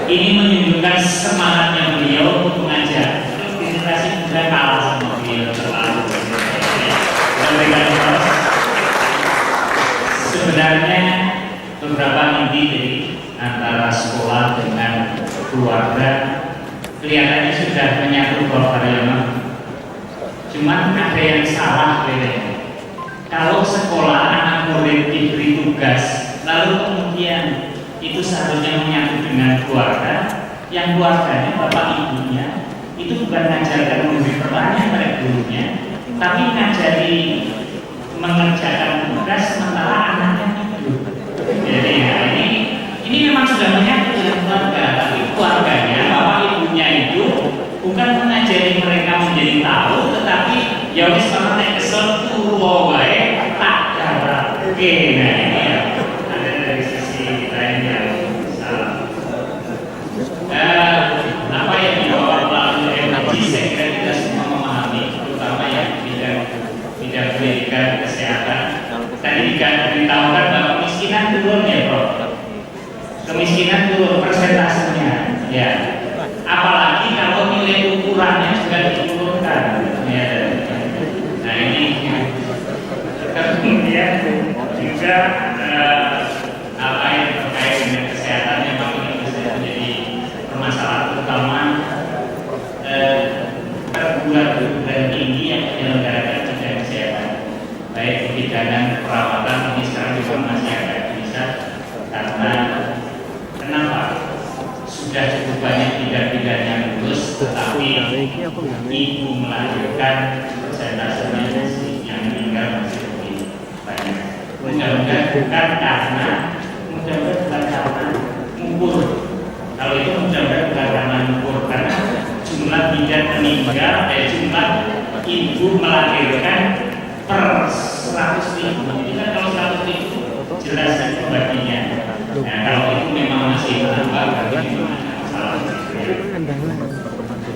Ini menunjukkan semangatnya beliau untuk mengajar. Generasi muda kalah sama beliau selalu. Sebenarnya beberapa inti dari antara sekolah dengan keluarga kelihatannya sudah menyatu Prof. Haryono. Cuman ada yang salah bedanya. Kalau sekolah anak murid diberi tugas, lalu kemudian itu seharusnya menyatu dengan keluarga, yang keluarganya bapak ibunya itu bukan mengajarkan memberi pertanyaan pada gurunya, tapi mengajari mengerjakan tugas sementara anaknya tidur. Jadi ya, ini memang sudah menyatu dengan keluarga, tapi keluarganya bapak ibunya itu bukan mengajari mereka menjadi tahu, tetapi ya wis sampe kesel turu wae tak darah. Oke, nah ini ya ada dari sisi lain yang salah. Apa yang dibawa melalui energi saya kira kita semua memahami, terutama yang bidang pendidikan kesehatan. Tadi diberitahukan bahwa kemiskinan turun ya Prof. Kemiskinan turun persentasenya ya. Apalagi kalau nilai ukurannya juga diturunkan ya. Nah ini kemudian juga apa yang terkait dengan kesehatan memang ini bisa menjadi permasalahan utama perguruan tinggi yang menyelenggarakan bidang kesehatan, baik di bidang perawatan ini sekarang juga masih agak bisa karena kenapa? Sudah cukup banyak bidang-bidang yang lulus, tetapi ibu melahirkan persentasenya yang meninggal masih lebih banyak. Mudah-mudahan bukan karena ngumpul. Kalau itu mudah-mudahan bukan karena ngumpul, karena jumlah bidan meninggal, jumlah ibu melahirkan per 100.000. Jadi kan kalau 100.000 jelas pembaginya. Nah, kalau itu memang masih menambah, berarti masalah.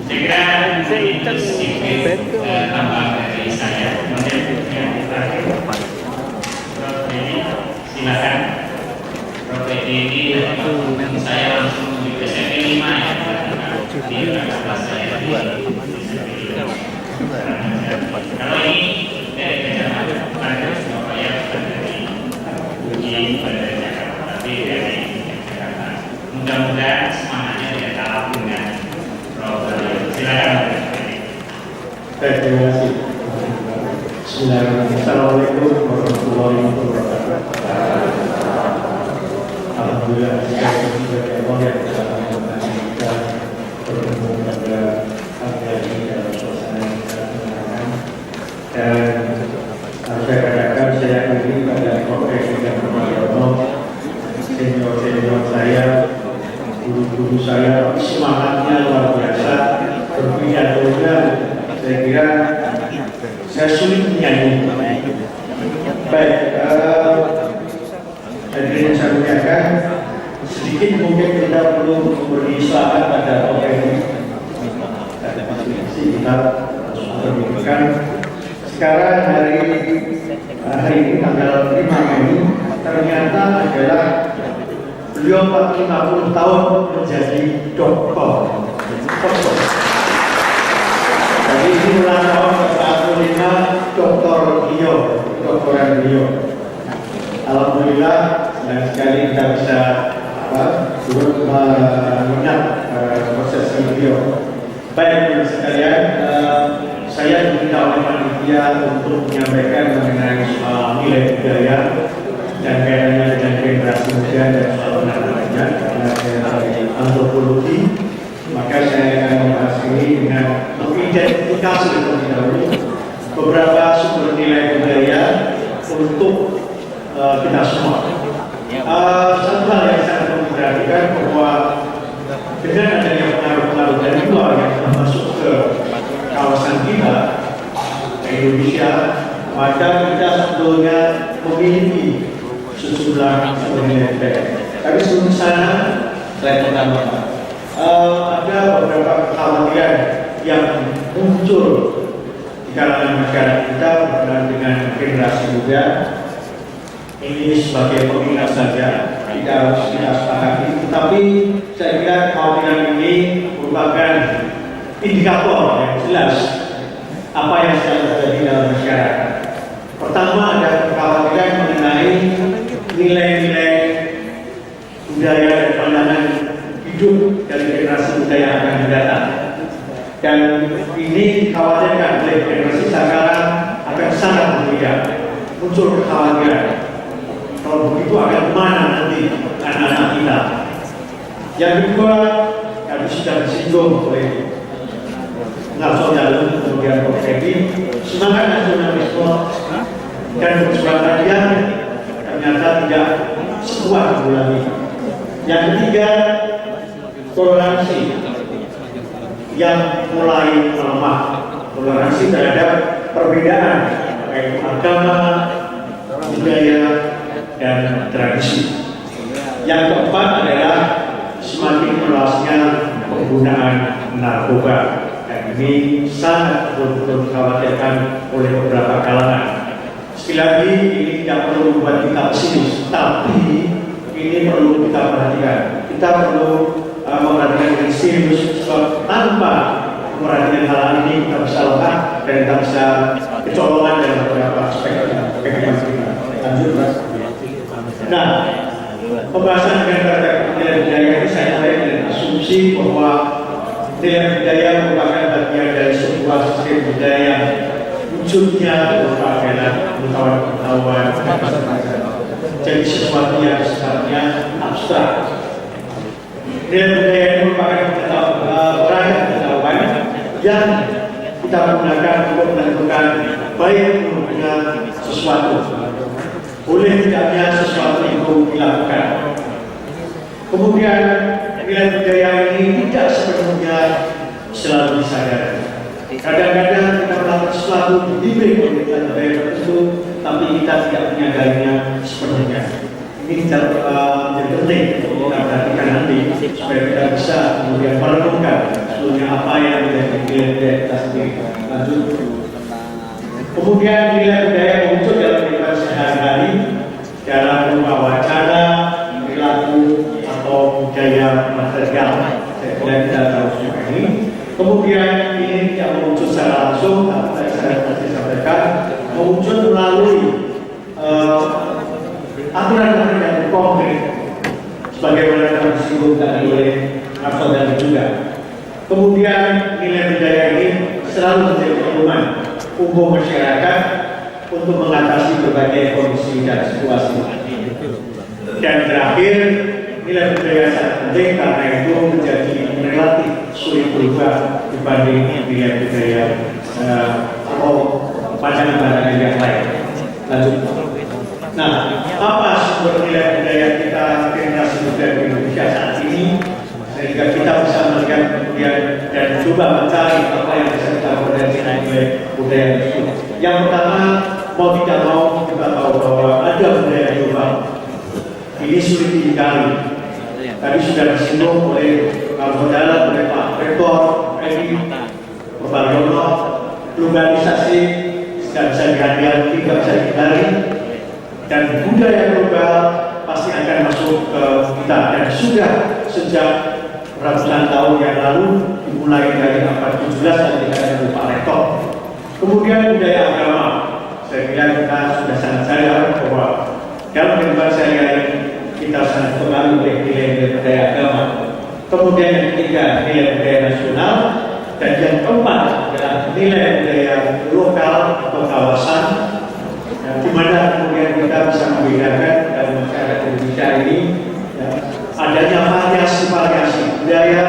Saya kira itu sedikit tambahan dari saya. Kemudian yang terakhir, Prof. Dedi, silakan. Prof. Dedi ini saya langsung menuju ke SMP 5 ya, di kelas saya. Kalau ini dari kecamatan bukan dari Surabaya, bukan dari Uji, bukan dari Jakarta, tapi dari Jakarta. Mudah-mudahan semangatnya tidak kalah dengan Prof. Silakan. Terima kasih. Bismillahirrahmanirrahim. Assalamualaikum warahmatullahi wabarakatuh. Alhamdulillah kita Allah yang telah memberkati kita bertemu pada hari ini dalam suasana yang sangat menyenangkan. Dan saya katakan saya ini pada profesi dan Haryono, senior saya, guru-guru saya, semangatnya luar biasa, berpidatonya saya kira saya sulit menyanyi. Baik, hadirin saya muliakan, sedikit mungkin kita perlu memberi selamat pada OPM. Kita berbincang sekarang hari ini tanggal 5 Mei ternyata adalah beliau 50 tahun menjadi doktor. Jadi ini ulang tahun ke-45 doktoran beliau. Alhamdulillah, senang sekali kita bisa mengingat proses beliau. Baik sekalian, saya diminta oleh panitia untuk menyampaikan mengenai soal nilai budaya dan kaitannya dengan generasi muda dan soal penanamannya dari antropologi. Maka saya akan membahas ini dengan mengidentifikasi terlebih dahulu beberapa sumber nilai budaya untuk kita semua. Satu hal yang sangat memperhatikan bahwa dengan adanya pengaruh-pengaruh dari luar yang masuk ke kawasan kita, ke Indonesia, maka kita sebetulnya memiliki sejumlah sumber nilai budaya. Tapi sebelum sana, saya pertama ada beberapa kekhawatiran yang muncul di kalangan masyarakat kita berkenaan dengan generasi muda. Ini sebagai pengingat saja, tidak harus kita sepakati. Tetapi saya kira indikator yang jelas apa yang sedang terjadi dalam masyarakat. Pertama, ada kekhawatiran mengenai nilai-nilai budaya dan pandangan hidup dari generasi muda yang akan datang. Dan ini dikhawatirkan oleh generasi sekarang akan sangat berbeda. Muncul kekhawatiran. Kalau begitu akan kemana nanti anak-anak kita? Yang kedua, kami sudah disinggung oleh Nelson Jalun, kemudian Prof. Edi, semangat nasionalisme dan perjuangan yang ternyata tidak sekuat bulan ini. Yang ketiga, toleransi yang mulai melemah, toleransi terhadap perbedaan baik agama, budaya, dan tradisi. Yang keempat adalah semakin meluasnya penggunaan narkoba, dan ini sangat betul-betul dikhawatirkan oleh beberapa kalangan. Sekali lagi, ini tidak perlu membuat kita pesimis, tapi ini perlu kita perhatikan. Kita perlu memperhatikan dengan serius, sebab tanpa memperhatikan hal ini kita bisa lemah dan kita bisa kecolongan dalam beberapa aspek kehidupan kita. Lanjut, Mas. Nah, pembahasan dengan nilai budaya ini saya mulai dengan asumsi bahwa nilai budaya merupakan bagian dari sebuah sistem budaya yang wujudnya berupa adalah pengetahuan, jadi sesuatu yang sifatnya abstrak. Nilai budaya ini merupakan pengetahuan yang kita gunakan untuk menentukan baik buruknya sesuatu. Boleh tidaknya sesuatu itu dilakukan. Kemudian nilai budaya ini tidak sepenuhnya selalu disadari. Kadang-kadang kita melakukan sesuatu dibimbing oleh budaya tertentu, tapi kita tidak menyadarinya sepenuhnya. Ini menjadi penting untuk kita perhatikan nanti supaya kita bisa kemudian merenungkan sebetulnya apa yang menjadi nilai budaya kita sendiri. Lanjut. Kemudian nilai budaya muncul dalam kehidupan sehari-hari dalam berupa wacana, perilaku, atau budaya material. Saya kira kita tahu semua ini. Kemudian ini tidak muncul secara langsung, tapi saya tadi sampaikan muncul melalui aturan-aturan yang konkret, sebagaimana yang disinggung tadi oleh Nelson Jalun juga. Kemudian nilai budaya ini selalu menjadi pedoman umum masyarakat untuk mengatasi berbagai kondisi dan situasi. Dan terakhir, nilai budaya sangat penting karena itu menjadi relatif sulit berubah dibanding nilai budaya atau pandangan-pandangan yang lain. Lanjut. Nah, apa sumber nilai budaya kita generasi muda di Indonesia saat ini sehingga kita bisa melihat kemudian dan coba mencari apa yang bisa kita pelajari nilai budaya tersebut. Yang pertama, mau tidak mau kita tahu bahwa ada budaya global. Ini sulit dihindari. Tadi sudah disinggung oleh Saudara, oleh Pak Rektor, Edi, Prof. Yono, globalisasi tidak bisa dihindari, tidak bisa dihindari, dan budaya global pasti akan masuk ke kita dan sudah sejak ratusan tahun yang lalu dimulai dari abad 17 dan dikatakan oleh Pak Rektor. Kemudian budaya agama, saya kira kita sudah sangat sadar bahwa dalam kehidupan sehari-hari kita sangat terpengaruh oleh nilai-nilai budaya agama. Kemudian yang ketiga, nilai budaya nasional, dan yang keempat adalah nilai budaya lokal atau kawasan, di mana kemudian kita bisa membedakan dalam masyarakat Indonesia ini adanya variasi-variasi budaya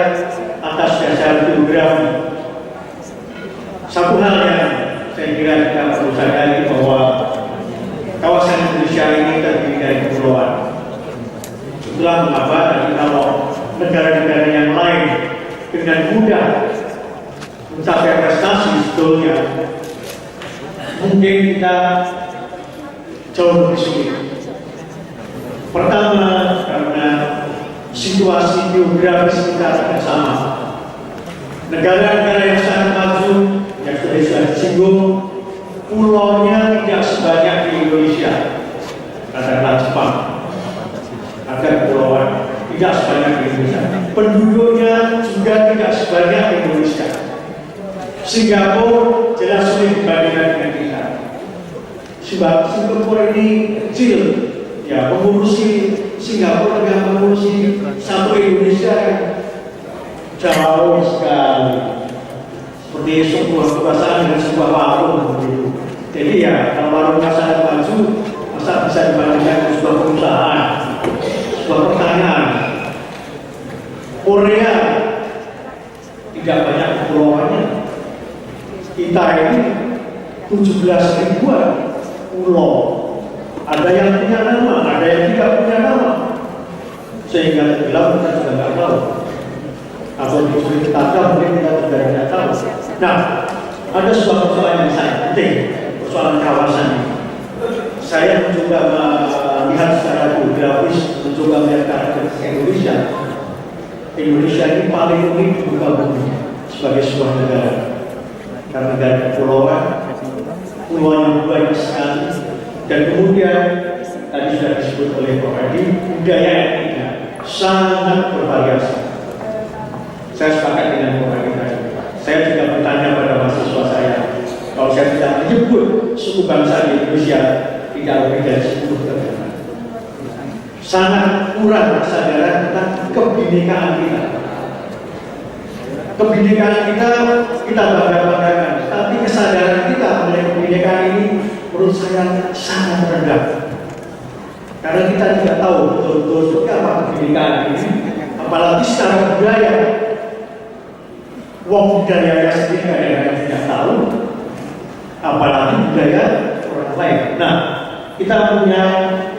atas dasar geografi. Satu hal yang saya kira kita perlu sadari bahwa kawasan Indonesia ini terdiri dari kepulauan. Itulah mengapa tadi kalau negara-negara yang lain dengan mudah mencapai prestasi sebetulnya, mungkin kita jauh lebih sulit. Pertama, karena situasi geografis kita tidak sama. Negara-negara yang sangat maju yang sudah disinggung, pulaunya tidak sebanyak di Indonesia. Katakanlah Jepang, ada kepulauan tidak sebanyak di Indonesia. Penduduknya juga tidak sebanyak di Indonesia. Singapura jelas sulit dibandingkan dengan kita. Sebab Singapura ini kecil, ya mengurusi Singapura dengan mengurusi satu Indonesia yang jauh sekali, seperti sebuah kekuasaan dengan sebuah warung begitu. Jadi ya kalau warung sangat maju, masa bisa dibandingkan dengan sebuah perusahaan, sebuah pertanian. Korea tidak banyak kepulauannya. Kita ini 17 ribuan pulau. Ada yang punya nama, ada yang tidak punya nama. Sehingga terbilang kita juga nggak tahu. Atau disuruh kita tahu, mungkin kita juga tidak tahu. Nah, ada sebuah persoalan yang sangat penting, persoalan kawasan ini. Saya mencoba melihat secara geografis, mencoba melihat karakteristik Indonesia. Indonesia ini paling unik di muka bumi sebagai sebuah negara. Karena negara kepulauan, pulau banyak sekali, dan kemudian tadi sudah disebut oleh Prof. Edi, budaya etniknya sangat bervariasi. Saya sepakat dengan Prof. Edi tadi. Saya juga bertanya pada mahasiswa saya, kalau saya tidak menyebut suku bangsa di Indonesia tidak lebih dari 10 negara. Sangat kurang kesadaran tentang kebinekaan kita. Kebinekaan kita bangga-banggakan, tapi kesadaran kita mengenai kebinekaan ini menurut saya sangat rendah. Karena kita tidak tahu betul-betul seperti apa kebinekaan ini, apalagi secara budaya. Wong budaya sendiri kadang-kadang tidak tahu, apalagi budaya orang lain. Nah, kita punya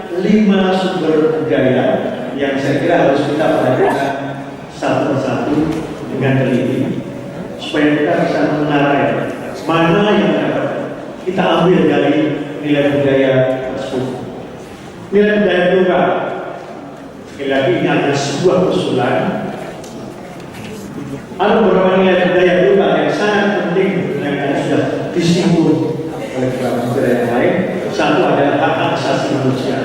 5 sumber budaya yang saya kira harus kita perhatikan satu persatu dengan teliti supaya kita bisa mengenalai mana yang dapat kita ambil dari nilai budaya tersebut. Nilai budaya juga, sekali lagi ini adalah sebuah usulan. Ada beberapa nilai budaya juga yang sangat penting yang sudah disinggung oleh beberapa yang lain. Satu adalah hak asasi manusia.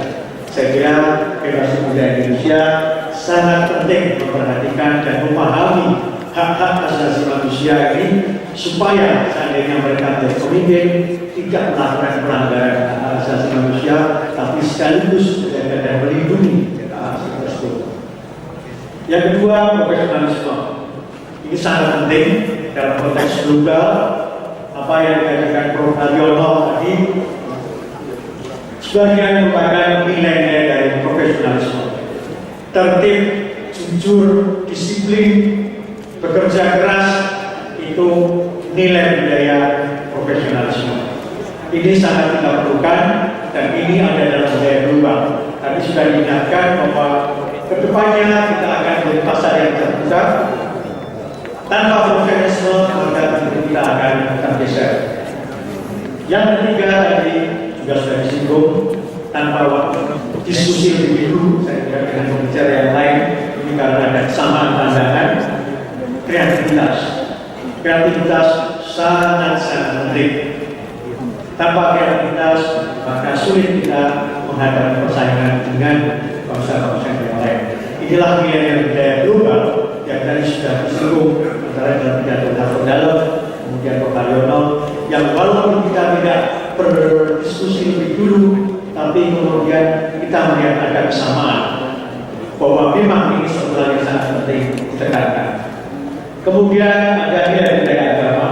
Saya kira Federasi Budaya Indonesia sangat penting memperhatikan dan memahami hak-hak asasi manusia ini supaya seandainya mereka menjadi pemimpin tidak melakukan pelanggaran hak asasi manusia, tapi sekaligus menjaga dan melindungi hak asasi tersebut. Yang kedua, profesionalisme. Ini sangat penting dalam konteks global. Apa yang dikatakan Prof. Haryono tadi sebagian merupakan nilai-nilai dari profesionalisme. Tertib, jujur, disiplin, bekerja keras itu nilai budaya profesionalisme. Ini sangat kita perlukan dan ini ada dalam budaya global. Tadi sudah diingatkan bahwa kedepannya kita akan menjadi pasar yang terbuka. Tanpa profesionalisme maka kita akan tergeser. Yang ketiga tadi juga sudah disinggung, tanpa waktu diskusi lebih dulu, saya kira dengan pembicara yang lain ini karena ada kesamaan pandangan. Kreativitas sangat penting. Tanpa kreativitas maka sulit kita menghadapi persaingan dengan bangsa-bangsa yang lain. Inilah nilai budaya global yang tadi sudah disinggung antara dalam pidato Harto Dalam, kemudian Prof. Haryono, yang walaupun kita tidak berdiskusi lebih dulu, tapi kemudian kita melihat ada kesamaan bahwa memang ini sesuatu yang sangat penting ditekankan. Kemudian ada nilai budaya agama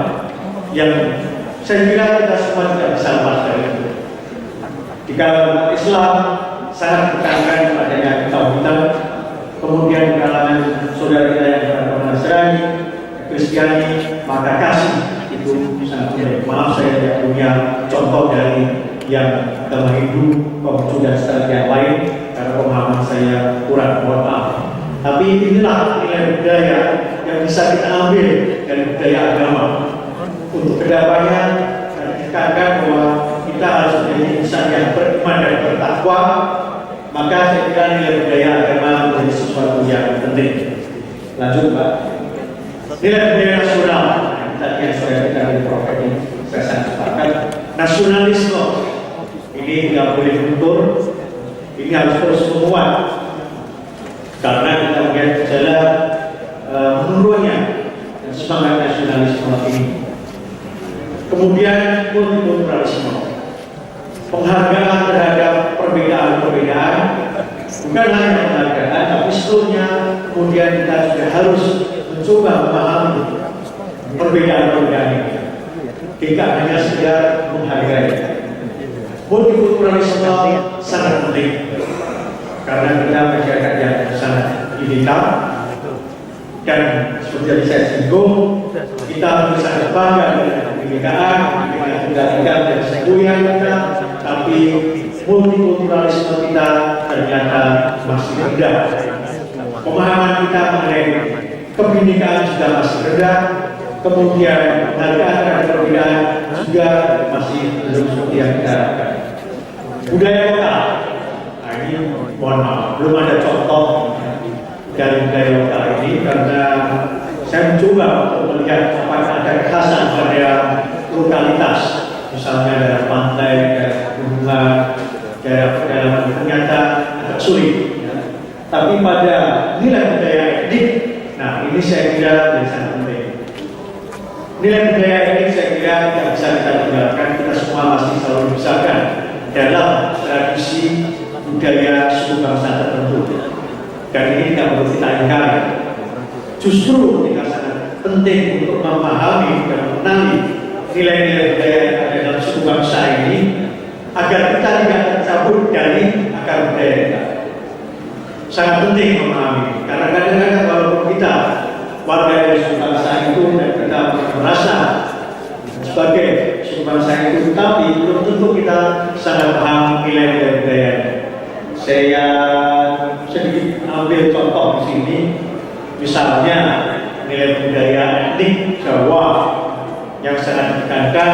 yang saya kira kita semua tidak bisa lepas dari itu. Di kalangan Islam sangat ditekankan adanya ketauhidan. Kemudian di kalangan saudara kita yang beragama Nasrani, Kristiani, maka kasih itu sangat penting. Maaf saya tidak punya contoh dari yang agama Hindu, Konghucu dan seterusnya yang lain karena pemahaman saya kurang, mohon maaf. Tapi inilah nilai budaya yang bisa kita ambil dari budaya agama untuk kedepannya dikatakan bahwa kita harus menjadi insan yang beriman dan bertakwa. Maka saya kira nilai budaya agama menjadi sesuatu yang penting. Lanjut Pak. Nilai budaya nasional. Tadi yang saya katakan dari Prof. ini saya sangat sepakat. Nasionalisme ini tidak boleh luntur. Ini harus terus menguat. Karena kita melihat gejala menurunnya semangat nasionalisme ini. kemudian kita juga harus mencoba memahami perbedaan-perbedaan ini. Tidak hanya sekedar menghargai. Multikulturalisme sangat penting karena kita masyarakat yang sangat digital dan seperti yang saya singgung, kita sangat bangga dengan kebinekaan, dengan budaya dan kebudayaan kita, tapi multikulturalisme kita ternyata masih rendah. Pemahaman kita mengenai kebinekaan juga masih rendah, kemudian penghargaan terhadap perbedaan juga masih belum seperti yang kita harapkan. Budaya lokal, nah ini mohon maaf, belum ada contoh dari budaya lokal ini karena saya mencoba untuk melihat apakah ada kekhasan pada lokalitas, misalnya daerah pantai, daerah pegunungan, daerah pedalaman, ternyata agak sulit. Tapi pada nilai budaya etnik, nah ini saya kira menjadi sangat penting. Nilai budaya etnik saya kira tidak bisa kita tinggalkan, kita semua masih selalu dibesarkan dalam tradisi budaya suku bangsa tertentu. Dan ini tidak perlu kita ingkari. Justru kita sangat penting untuk memahami dan mengenali nilai-nilai budaya yang ada dalam suku bangsa ini agar kita tidak tercabut dari akar budaya kita. Sangat penting memahami, karena kadang-kadang walaupun kita warga dari suku bangsa itu dan kita merasa sebagai suku bangsa itu, tapi belum tentu kita sangat paham nilai-nilai budaya. Saya sedikit ambil contoh di sini, misalnya nilai budaya etnik Jawa yang sangat ditekankan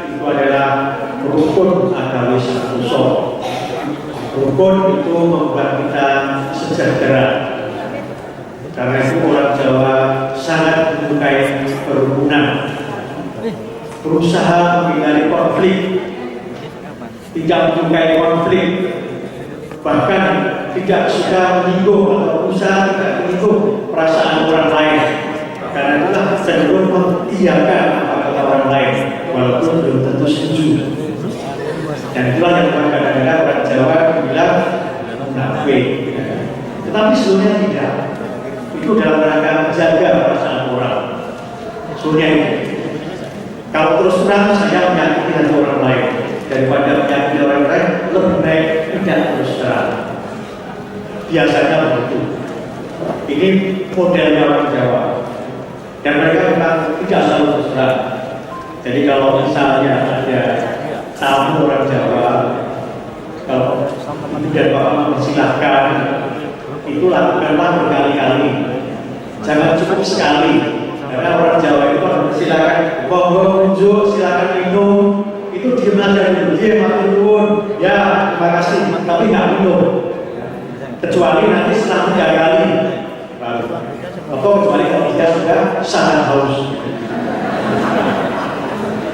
itu adalah rukun agawi Santoso. Rukun itu membuat kita sejahtera. Karena itu orang Jawa sangat menyukai kerukunan, berusaha menghindari konflik, tidak menyukai konflik, bahkan tidak suka menyinggung atau berusaha tidak menyinggung perasaan orang lain. Karena itulah cenderung mengiyakan apa-apa orang lain, walaupun belum tentu setuju. Dan itulah yang membuat kadang-kadang orang Jawa bilang munafik. Tetapi sebenarnya tidak. Itu dalam rangka menjaga perasaan orang. Sebenarnya itu. Kalau terus terang saya menyakiti hati orang lain daripada menyakiti orang lain, lebih baik tidak terus terang. Biasanya begitu. Ini modelnya orang Jawa. Dan mereka memang tidak selalu terus terang. Jadi kalau misalnya ada tamu orang Jawa, kalau kemudian Bapak mempersilahkan, itu lakukanlah berkali-kali. Jangan cukup sekali. Karena orang Jawa itu kalau silakan, monggo unjuk, silakan minum, itu diem aja dulu, diem matur ya terima kasih, tapi nggak minum. Kecuali nanti setelah 3 kali, baru. Atau kecuali kalau kita sudah sangat haus.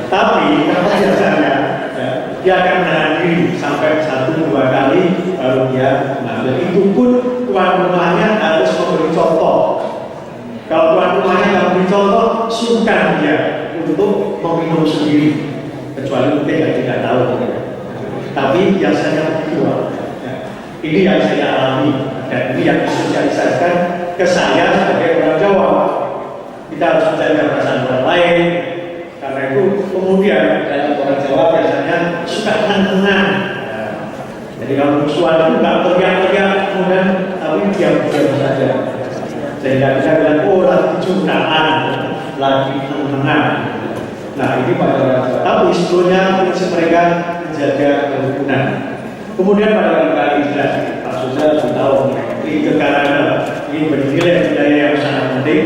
Tapi kalau biasanya dia akan menahan diri sampai 1-2 kali baru dia mengambil. Itu pun tuan rumahnya harus memberi contoh. Kalau tuan rumahnya nggak memberi contoh, sungkan dia untuk meminum sendiri, kecuali mungkin yang tidak tahu. Tapi biasanya begitu. Ini yang saya alami dan ini yang disosialisasikan ke saya sebagai orang Jawa. Kita harus menjaga perasaan orang lain. Karena itu kemudian dalam orang Jawa biasanya suka tenang. Jadi kalau musuhan itu nggak teriak-teriak, kemudian tapi diam-diam saja. Sehingga bisa bilang, oh lagi cuntaan, lagi tenang. Nah ini pada orang Jawa. Tapi sebetulnya prinsip mereka menjaga kerukunan. Kemudian pada orang Bali jelas, Pak Suza sudah tahu ini kekarana ini bernilai budaya yang sangat penting,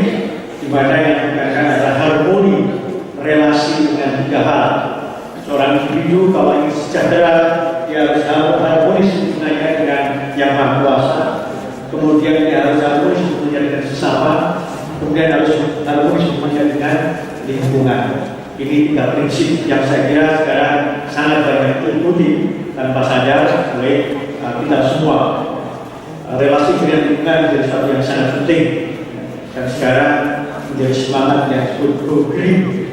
di mana yang dikatakan adalah harmoni relasi dengan 3 hal. Seorang individu kalau ingin sejahtera, dia harus harmonis hubungannya dengan Yang Maha Kuasa. Kemudian dia harus harmonis hubungannya dengan sesama. Kemudian harus harmonis hubungannya dengan lingkungan. Ini 3 prinsip yang saya kira sekarang sangat banyak diikuti tanpa sadar oleh kita semua. Relasi dengan lingkungan menjadi sesuatu yang sangat penting dan sekarang menjadi semangat yang disebut go green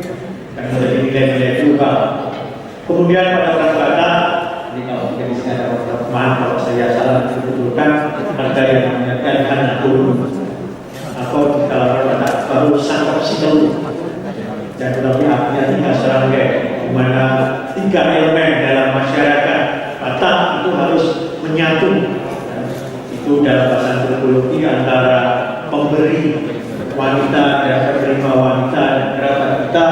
dan menjadi nilai-nilai global. Kemudian pada orang Batak, ini kalau menjadi sejarah teman, kalau saya salah dibetulkan, ada yang namanya Ganhan Turun. seru. Dan tetapi artinya tidak serangkai, di mana 3 elemen dalam masyarakat Batak itu harus menyatu. Itu dalam bahasa antropologi antara pemberi wanita dan penerima wanita dan kerabat kita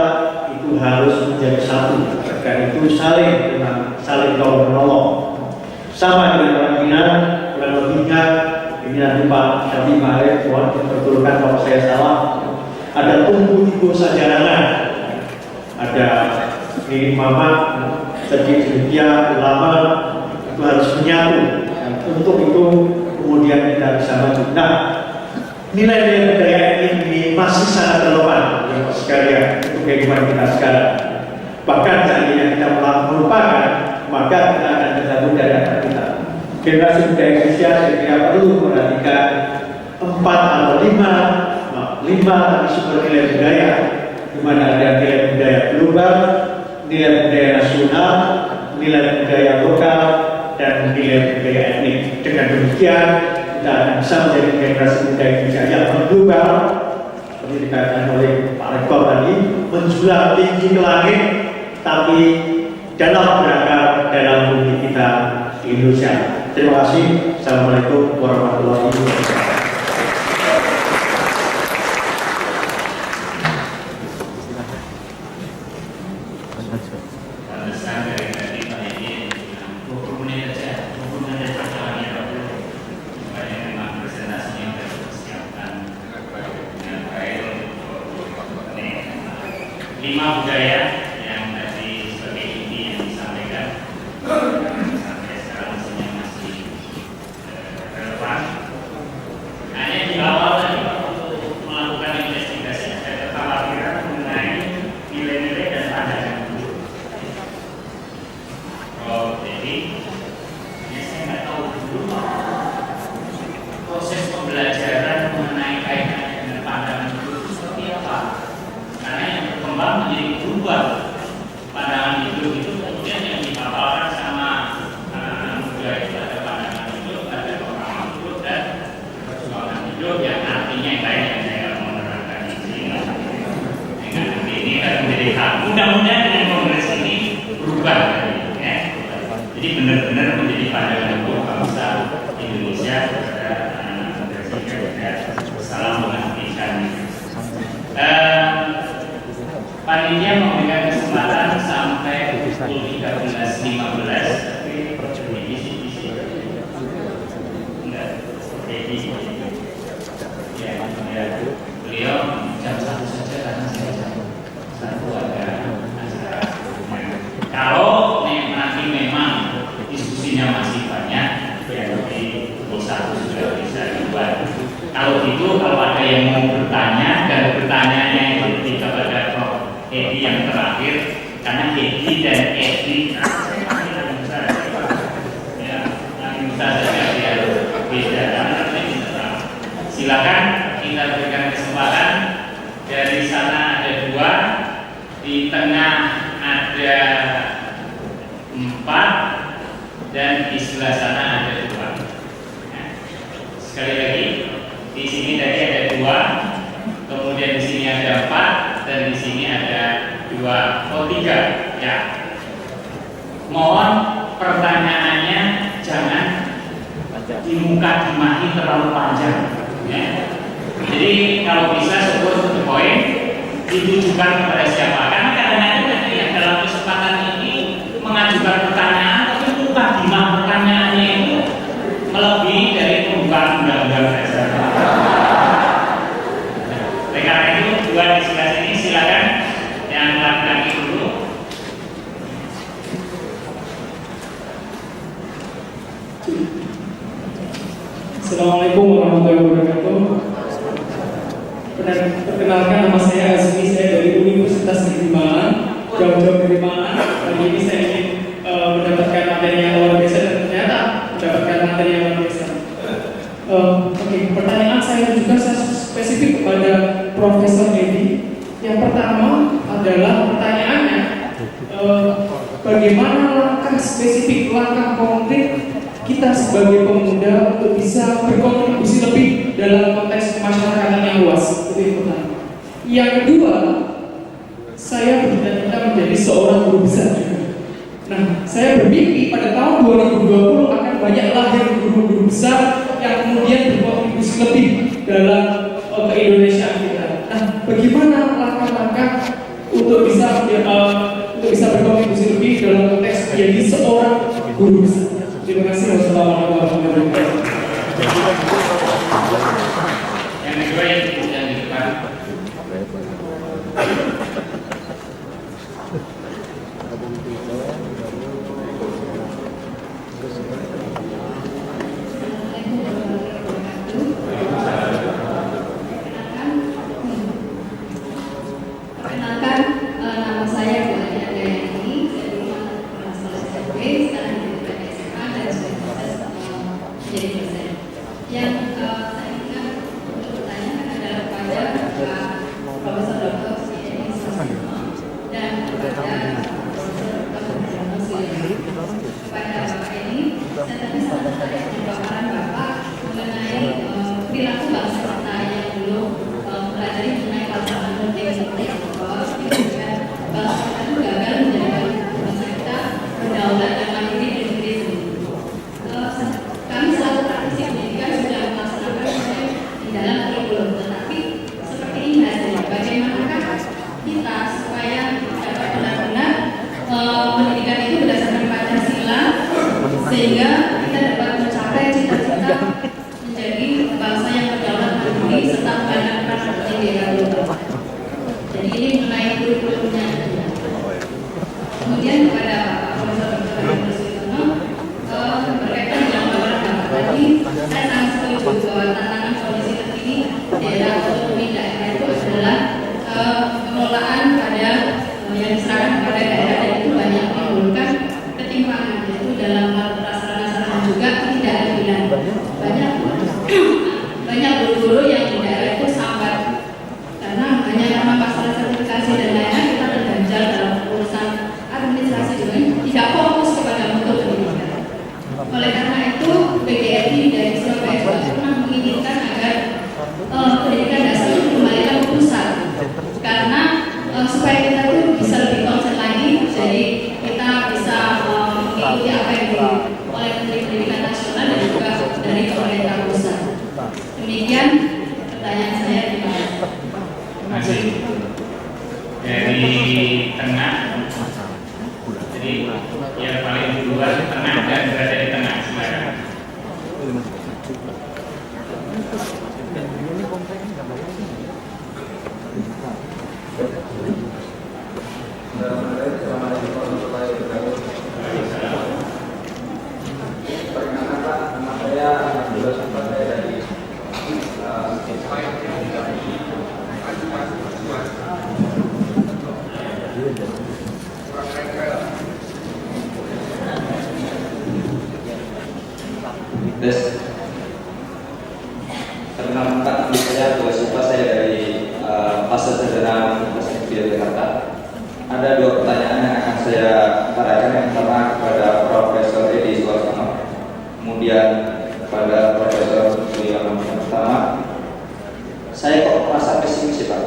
itu harus menjadi satu. Dan itu saling tolong menolong. Sama dengan orang Minang, kurang lebihnya ini nanti Pak Syafii Ma'arif, mohon dipertulkan kalau saya salah. Ada tumbuh tiga sajarangan, ada ini mama, jadi demikian ulama itu harus menyatu. Dan untuk itu kemudian kita bisa maju. Nah, nilai-nilai budaya ini masih sangat relevan ya sekalian untuk kehidupan kita sekarang. Bahkan seandainya kita melupakan, maka kita akan tergabung dari akar kita. Generasi muda Indonesia saya kira perlu memperhatikan 4 atau 5 sumber nilai budaya, di mana ada nilai budaya global, nilai budaya nasional, nilai budaya lokal, dan nilai budaya etnik. Dengan demikian kita akan bisa menjadi generasi muda Indonesia yang global, seperti dikatakan oleh Pak Rektor tadi, menjulang tinggi ke langit, tapi dalam berakar dalam bumi kita di Indonesia. Terima kasih. Assalamualaikum warahmatullahi wabarakatuh. Lima budaya yang tadi sebagai inti yang disampaikan sampai sekarang masih relevan. Hanya di awal tadi melakukan investigasi ada kekhawatiran mengenai nilai-nilai dan pandangan dulu. Oh, jadi ya saya nggak tahu dulu proses pembelajaran mengenai kaitannya dengan pandangan dulu itu seperti apa. Karena yang berkembang menjadi berubah pandangan hidup itu kemudian yang dipapalkan sama anak-anak muda itu ada pandangan hidup, ada pengalaman hidup dan perjuangan hidup yang artinya yang lain yang saya mau menerangkan di sini. Dengan ini akan menjadi hal. Mudah-mudahan dengan kongres ini berubah, ya. Jadi benar-benar menjadi pandangan hidup bangsa Indonesia kepada anak-anak muda sehingga salam menghentikan. Panitia memberikan kesempatan sampai pukul 13.15, tapi ini enggak ya, beliau jam 1 saja karena saya jam 1 ada acara. Kalau nanti memang diskusinya masih banyak, ya di pukul 1 sudah bisa dibuat. Kalau gitu, kalau ada yang mau bertanya dan bertanyanya itu kepada Prof. Edi yang terakhir, karena Edi dan Edi langsung saja dia beda. Silakan kita berikan kesempatan. Dari sana ada 2, di tengah ada 4, dan di sebelah sana ada 2. Sekali lagi, di sini tadi ada 2, kemudian di sini ada 4. Dan di sini ada 2, 3, ya. Mohon pertanyaannya jangan di muka dimahi terlalu panjang, ya. Jadi kalau bisa sebut to the point, ditujukan kepada siapa. Karena kadang-kadang ada yang dalam kesempatan ini mengajukan pertanyaan, tapi muka dimah pertanyaannya itu melebihi dari pembukaan undang-undang dasar. Karena itu 2 di sebelah sini, silakan yang laki-laki dulu. Assalamualaikum warahmatullahi wabarakatuh. Perkenalkan, nama saya Azmi, saya dari Universitas Negeri Malang, jauh-jauh dari Malang. Hari ini saya ingin mendapatkan materi yang luar biasa dan ternyata mendapatkan materi yang luar biasa. Oke, pertanyaan saya juga spesifik kepada Profesor Edi. Yang pertama adalah pertanyaannya, bagaimana langkah spesifik, langkah konkret kita sebagai pemuda untuk bisa berkontribusi lebih dalam konteks kemasyarakatan yang luas? Itu yang pertama. Yang kedua, saya bercita-cita menjadi seorang guru besar juga. Nah, saya bermimpi pada tahun 2020 akan banyak lahir guru-guru besar yang kemudian berkontribusi lebih dalam ke-Indonesiaan kita. Nah, bagaimana langkah-langkah untuk bisa berkontribusi lebih dalam konteks menjadi seorang guru besar? Terima kasih. Wassalamualaikum warahmatullahi wabarakatuh. Yang kedua yang di depan. Perkenalkan, nama saya Bulia Dayani, dari Sekolah SMP, sekarang di SMA dan sudah proses menjadi dosen. Yang saya ingat untuk bertanya adalah kepada Pak Profesor Dr. Edi Susilo dan kepada Profesor Dr. Bruno Suyono. Kepada Bapak ini, saya tadi sangat tertarik dengan paparan Bapak mengenai perilaku bangsa kita yang belum mempelajari mengenai falsafah multikultur. Bangsa kita itu gagal menjadikan bangsa kita berdaulat dan mandiri di negeri sendiri. Kami selaku praktisi pendidikan sudah melaksanakan di dalam kurikulum, tetapi seperti ini hasilnya. Bagaimanakah kita supaya dapat benar-benar pendidikan itu berdasarkan Pancasila sehingga kita dapat mencapai cita-cita menjadi bangsa yang berdaulat mandiri serta mengandalkan seperti di era global. Jadi ini mengenai kurikulumnya. Kemudian kepada Pak Profesor Dr. Bruno Suyono berkaitan dengan paparan Bapak tadi, saya sangat setuju bahwa tantangan kondisi terkini di era otonomi daerah itu adalah pengelolaan pada yang diserahkan kepada daerah, dan itu banyak menimbulkan ketimpangan, yaitu dalam hal prasarana juga ketidakadilan. Banyak guru-guru yang di daerah itu sambat karena hanya karena masalah sertifikasi dan lainnya kita terganjal dalam urusan administrasi juga, tidak fokus kepada mutu pendidikan. Oleh karena itu PGRI dari Surabaya juga pernah menginginkan agar pendidikan dasar itu kembalikan ke pusat, karena supaya kita tuh bisa lebih konsen lagi, jadi kita bisa mengikuti apa yang dilakukan oleh Menteri Pendidikan Nasional dan juga dari pemerintah pusat. Demikian pertanyaan saya. Terima kasih. Masih dari tengah, jadi yang paling luar tengah dan berada di tengah sekarang. Perkenalkan, saya Boy Supa, saya dari Pasar Sederhana Universitas Jakarta. Ada dua pertanyaan yang akan saya utarakan. Yang pertama kepada Profesor Edi Susilo, kemudian kepada Profesor Suyono. Yang pertama, saya kok merasa pesimis Pak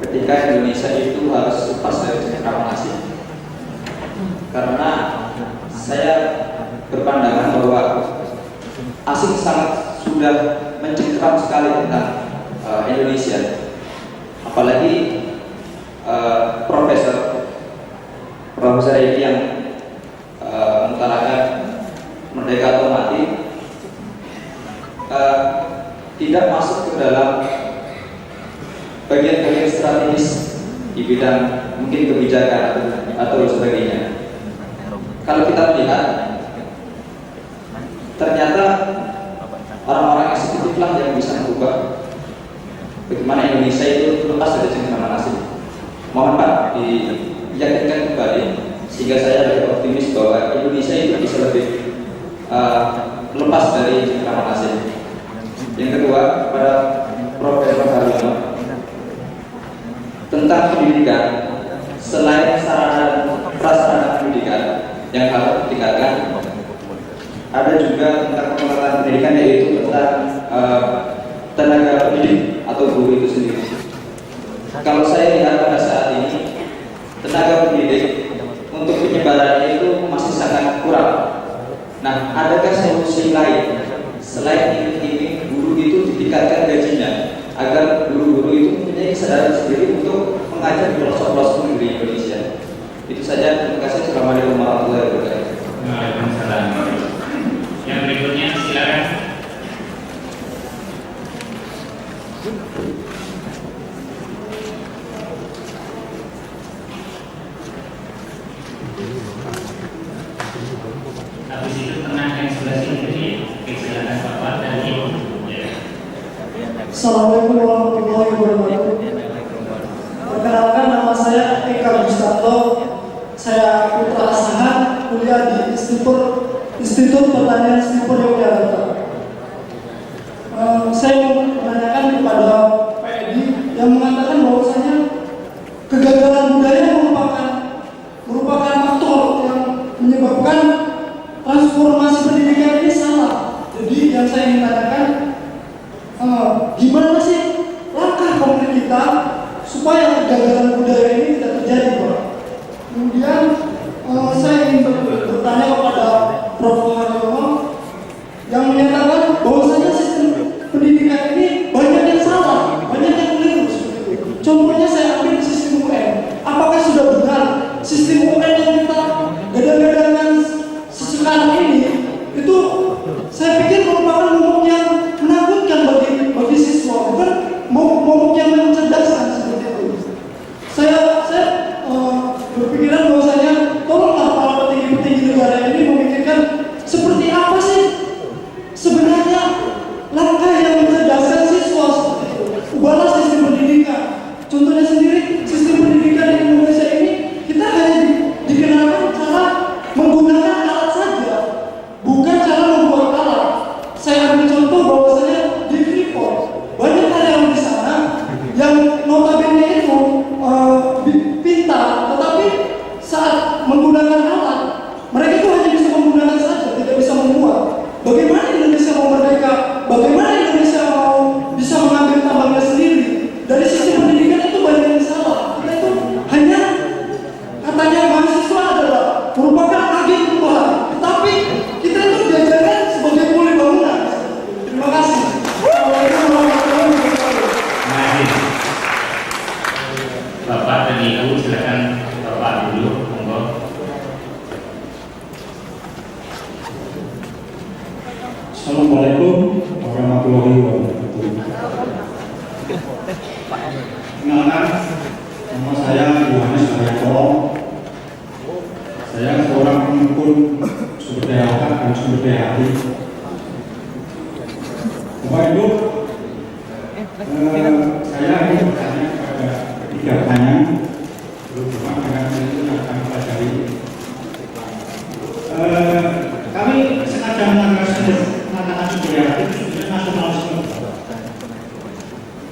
ketika Indonesia itu harus lepas dari cengkraman asing, karena saya berpandangan bahwa asing sangat sudah mencengkram sekali tentang Indonesia, apalagi Profesor Edi yang mengutarakan merdeka atau mati, tidak masuk ke dalam bagian-bagian strategis di bidang mungkin kebijakan atau sebagainya. Kalau kita melihat, ternyata orang-orang eksekutif lah yang bisa mengubah bagaimana Indonesia itu lepas dari cengkraman asing. Mohon Pak diyakinkan kembali sehingga saya lebih optimis bahwa Indonesia itu bisa lebih lepas dari cengkraman asing. Yang kedua, kepada Profesor Haryono tentang pendidikan, selain prasarana pendidikan yang harus ditingkatkan, ada juga tentang pengembangan pendidikan, yaitu tentang tenaga pendidik atau guru itu sendiri. kalau saya lihat pada saat ini tenaga pendidik untuk penyebarannya itu masih sangat kurang. Nah, adakah solusi lain selain ini guru itu ditingkatkan gajinya agar guru-guru itu mempunyai kesadaran sendiri untuk mengajar di pelosok-pelosok negeri Indonesia? Itu saja. Terima kasih. Assalamualaikum warahmatullahi wabarakatuh. Waalaikumsalam. Yang berikutnya silakan. Habis itu tenang yang sebelah sini. Jadi silakan Bapak dan Ibu. Ya. Assalamualaikum warahmatullahi wabarakatuh. Perkenalkan, nama saya Eka Gustanto. Saya putra asahan kuliah di Institut Pertanian Sipur Yogyakarta. Saya mau menanyakan kepada Pak Edi yang mengatakan bahwasanya kegagalan budaya merupakan faktor yang menyebabkan transformasi pendidikan ini salah. Jadi yang saya ingin tanyakan, gimana sih langkah konkret kita supaya kegagalan budaya ini tidak terjadi, Pak? Kemudian saya ingin bertanya kepada Prof. Haryono yang menyatakan bahwasanya sistem pendidikan ini banyak yang salah, banyak yang keliru seperti itu. Contohnya saya ambil sistem UN. Apakah sudah benar sistem UN yang kita gadang-gadangkan sekarang ini itu saya pikir merupakan momok yang menakutkan bagi siswa, bukan momok yang mencerdaskan seperti itu. Saya berpikiran bahwasanya tolonglah para petinggi-petinggi negara ini memikirkan seperti apa sih sebenarnya langkah yang mencerdaskan siswa seperti itu. Ubahlah sistem pendidikan. Contohnya sendiri, sistem pendidikan di Indonesia ini kita hanya dikenalkan cara menggunakan alat saja, bukan cara membuat alat. Saya ambil contoh bahwasanya di Freeport banyak karyawan di sana yang notabene itu pintar, tetapi saat menggunakan alat mereka itu hanya bisa menggunakan saja, tidak bisa membuat. Bagaimana Indonesia mau merdeka? Bagaimana Indonesia mau bisa mengambil tambangnya sendiri? Dari sistem pendidikan itu banyak yang salah. Kita itu hanya katanya mahasiswa adalah merupakan agen perubahan, tetapi kita itu diajarkan sebagai kuli bangunan. Terima kasih. Assalamualaikum warahmatullahi wabarakatuh. Mari. Bapak dan Ibu silakan. Bapak dulu, monggo. Assalamualaikum warahmatullahi wabarakatuh. Kenalkan, nama saya Yohanes Arianto. Saya seorang pemimpin sumber daya otak dan sumber daya hati. Bapak Ibu, saya ingin bertanya kepada ketiga pertanyaan, terutama dengan itu yang akan pelajari. Kami sengaja mengangkat sumber daya hati sebenarnya nasionalisme.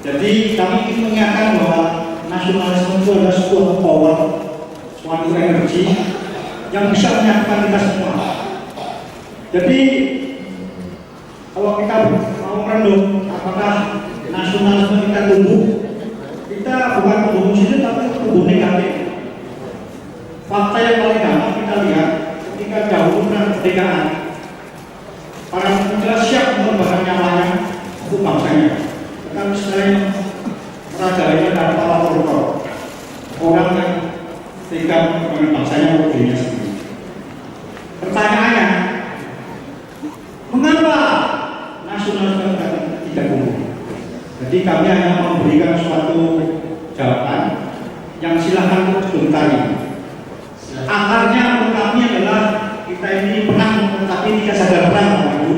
Jadi kami ingin mengingatkan bahwa nasionalisme itu adalah sebuah power, suatu energi yang bisa menyatukan kita semua. Jadi kalau kita mau merenung apakah nasionalisme kita tumbuh, kita bukan tumbuh positif tapi tumbuh negatif. Fakta yang paling gampang kita lihat ketika dahulu kemerdekaan, para pemuda siap mengorbankan nyawanya untuk bangsanya. Tetapi selain merajalela adalah para koruptor, orang yang tega mengorbankan bangsanya untuk dirinya sendiri. Pertanyaannya, mengapa nasionalisme tidak tumbuh? Jadi kami hanya memberikan suatu jawaban yang silahkan dikomentari. Akarnya menurut kami adalah kita ini menang, tetapi tidak sadar perang, Bapak Ibu.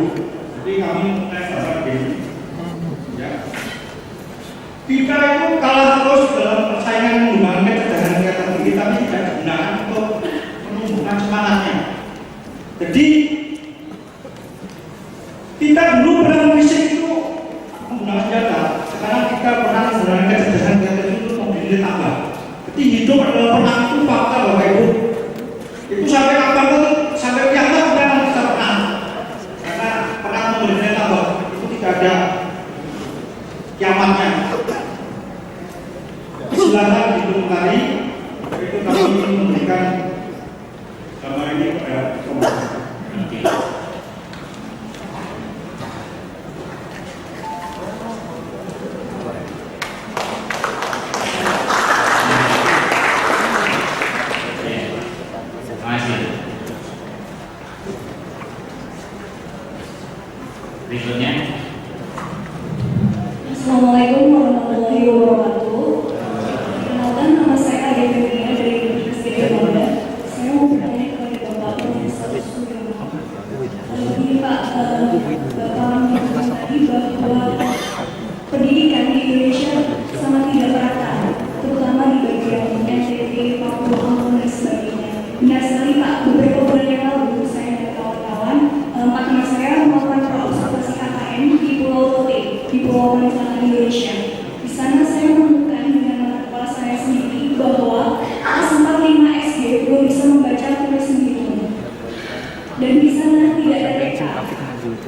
Jadi kami mulai dasar begini. Ya. Kita itu kalah terus dalam persaingan menggunakan kecerdasan kreatif tinggi, tapi tidak digunakan untuk menumbuhkan semangatnya. Jadi kita dulu perang fisik itu menggunakan senjata, sekarang kita perang menggunakan kecerdasan kreatif itu mobilnya tambah. Jadi hidup adalah perang itu fakta, Bapak Ibu. Itu sampai kapanpun, sampai kiamat kita akan bisa perang. Karena perang mobilnya tambah itu tidak ada kiamatnya. silakan dikomentari. Itu kami memberikan gambar ini kepada komunitas. Oke. Terima kasih. Berikutnya. Assalamualaikum warahmatullahi wabarakatuh. Perkenalkan, nama saya Ade Febria dari Universitas Gajah. Saya mau bertanya kepada Bapak Profesor Suyono. Ini Pak, Bapak mengatakan tadi bahwa pendidikan di Indonesia sangat tidak merata, terutama di bagian NTT, Papua, Ambon dan sebagainya. Benar sekali Pak, beberapa bulan yang lalu saya dan kawan-kawan, partner saya melakukan observasi KKN di Pulau Rote, di Pulau Selatan Indonesia. Di sana saya menemukan dengan mata kepala saya sendiri bahwa kelas 4-5 SD belum bisa membaca tulis sendiri. Dan di sana tidak ada TK.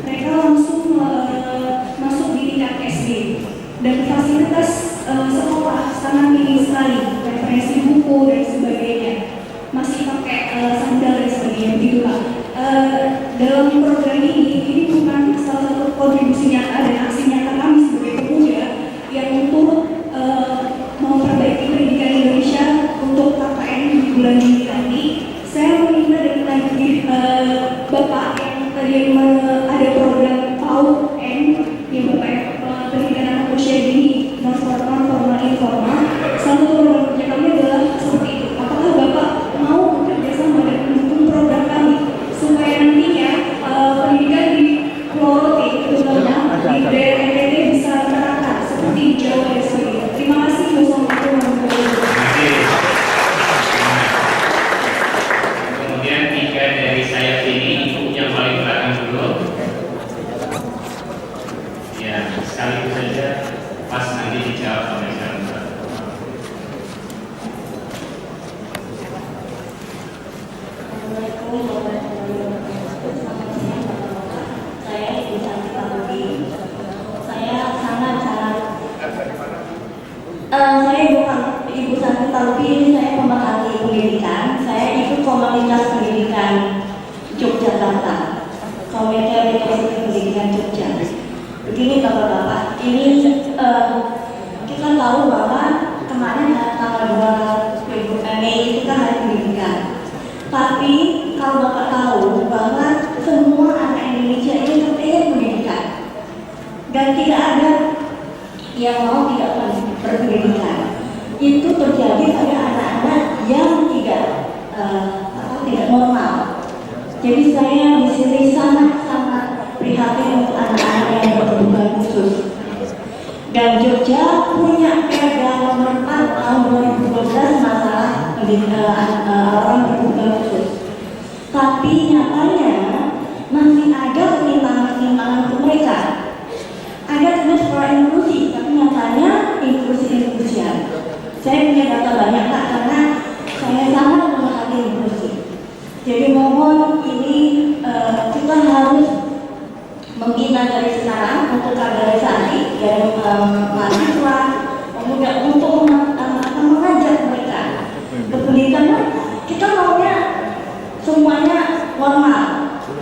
Mereka langsung masuk di tingkat SD. Dan fasilitas sekolah sangat minim sekali, referensi buku dan sebagainya. Masih pakai sandal dan sebagainya, begitu Pak. Dalam program ini bukan salah satu kontribusi nyata dan aksi nyata kami sebagai pemuda yang untuk memperbaiki pendidikan Indonesia untuk KKN di bulan Juni nanti. Saya meminta dan menagih Bapak yang tadi ada program PAUN yang Bapak pendidikan anak usia dini non formal informal. Salah satu program kerja kami adalah seperti itu. Apakah Bapak mau bekerja sama dan mendukung program kami supaya nantinya pendidikan di Pulau Rote, terutama di daerah NTT bisa merata seperti di Jawa dan sebagainya. Terima kasih. Wassalamualaikum warahmatullahi wabarakatuh. Kemudian 3 dari sayap ini, Ibu yang paling belakang dulu. Ya, sekaligus saja pas nanti dijawab oleh saya. Assalamualaikum warahmatullahi wabarakatuh. Selamat siang Bapak-Bapak. Saya Ibu Santi Palubi. Saya Ibu Santi Palubi. Ini saya pemerhati pendidikan. Saya ikut komunitas pendidikan Yogyakarta. Komunitas pendidikan Jogja. Begini Bapak-Bapak, ini kita tahu bahwa kemarin tanggal 2 Mei itu kan hari pendidikan. Tapi kalau Bapak tahu bahwa semua anak Indonesia ini terpilih pendidikan dan tidak ada yang mau tidak berpendidikan. Itu terjadi pada anak-anak yang tidak normal. Jadi saya di sini sangat prihatin untuk anak-anak yang berkebutuhan khusus. Dan Jogja punya Perda nomor 4 tahun 2012 masalah orang berkebutuhan khusus. Tapi nyatanya masih ada penyimpangan-penyimpangan untuk mereka. Ada tulis sekolah inklusi, tapi nyatanya inklusi-inklusian. Saya punya data banyak Pak, karena saya sangat memerhati inklusi. Jadi mohon ini kita harus membina dari sekarang untuk kaderisasi dari mahasiswa, pemuda untuk mengajak mereka berpendidikan. Kita maunya semuanya normal,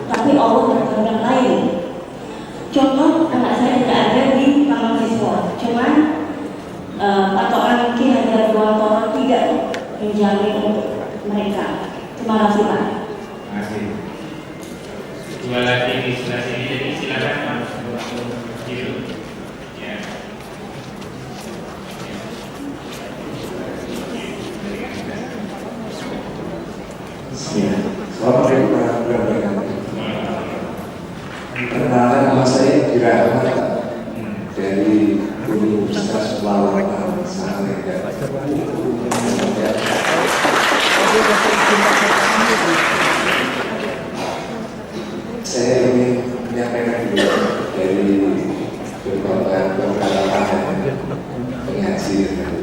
tapi Allah berkehendak lain. Contoh anak saya tidak ada di taman siswa, cuman patokan Ki Hajar Dewantara tidak menjamin untuk mereka. Terima kasih Pak. Terima kasih. Dua lagi di sebelah sini, jadi silakan Pak. Gitu. Ya. Assalamualaikum warahmatullahi wabarakatuh. Perkenalkan, nama saya Dira Ahmad dari Universitas Pelawatan Samarinda. Saya ingin menyampaikan dulu dari beberapa pengajian.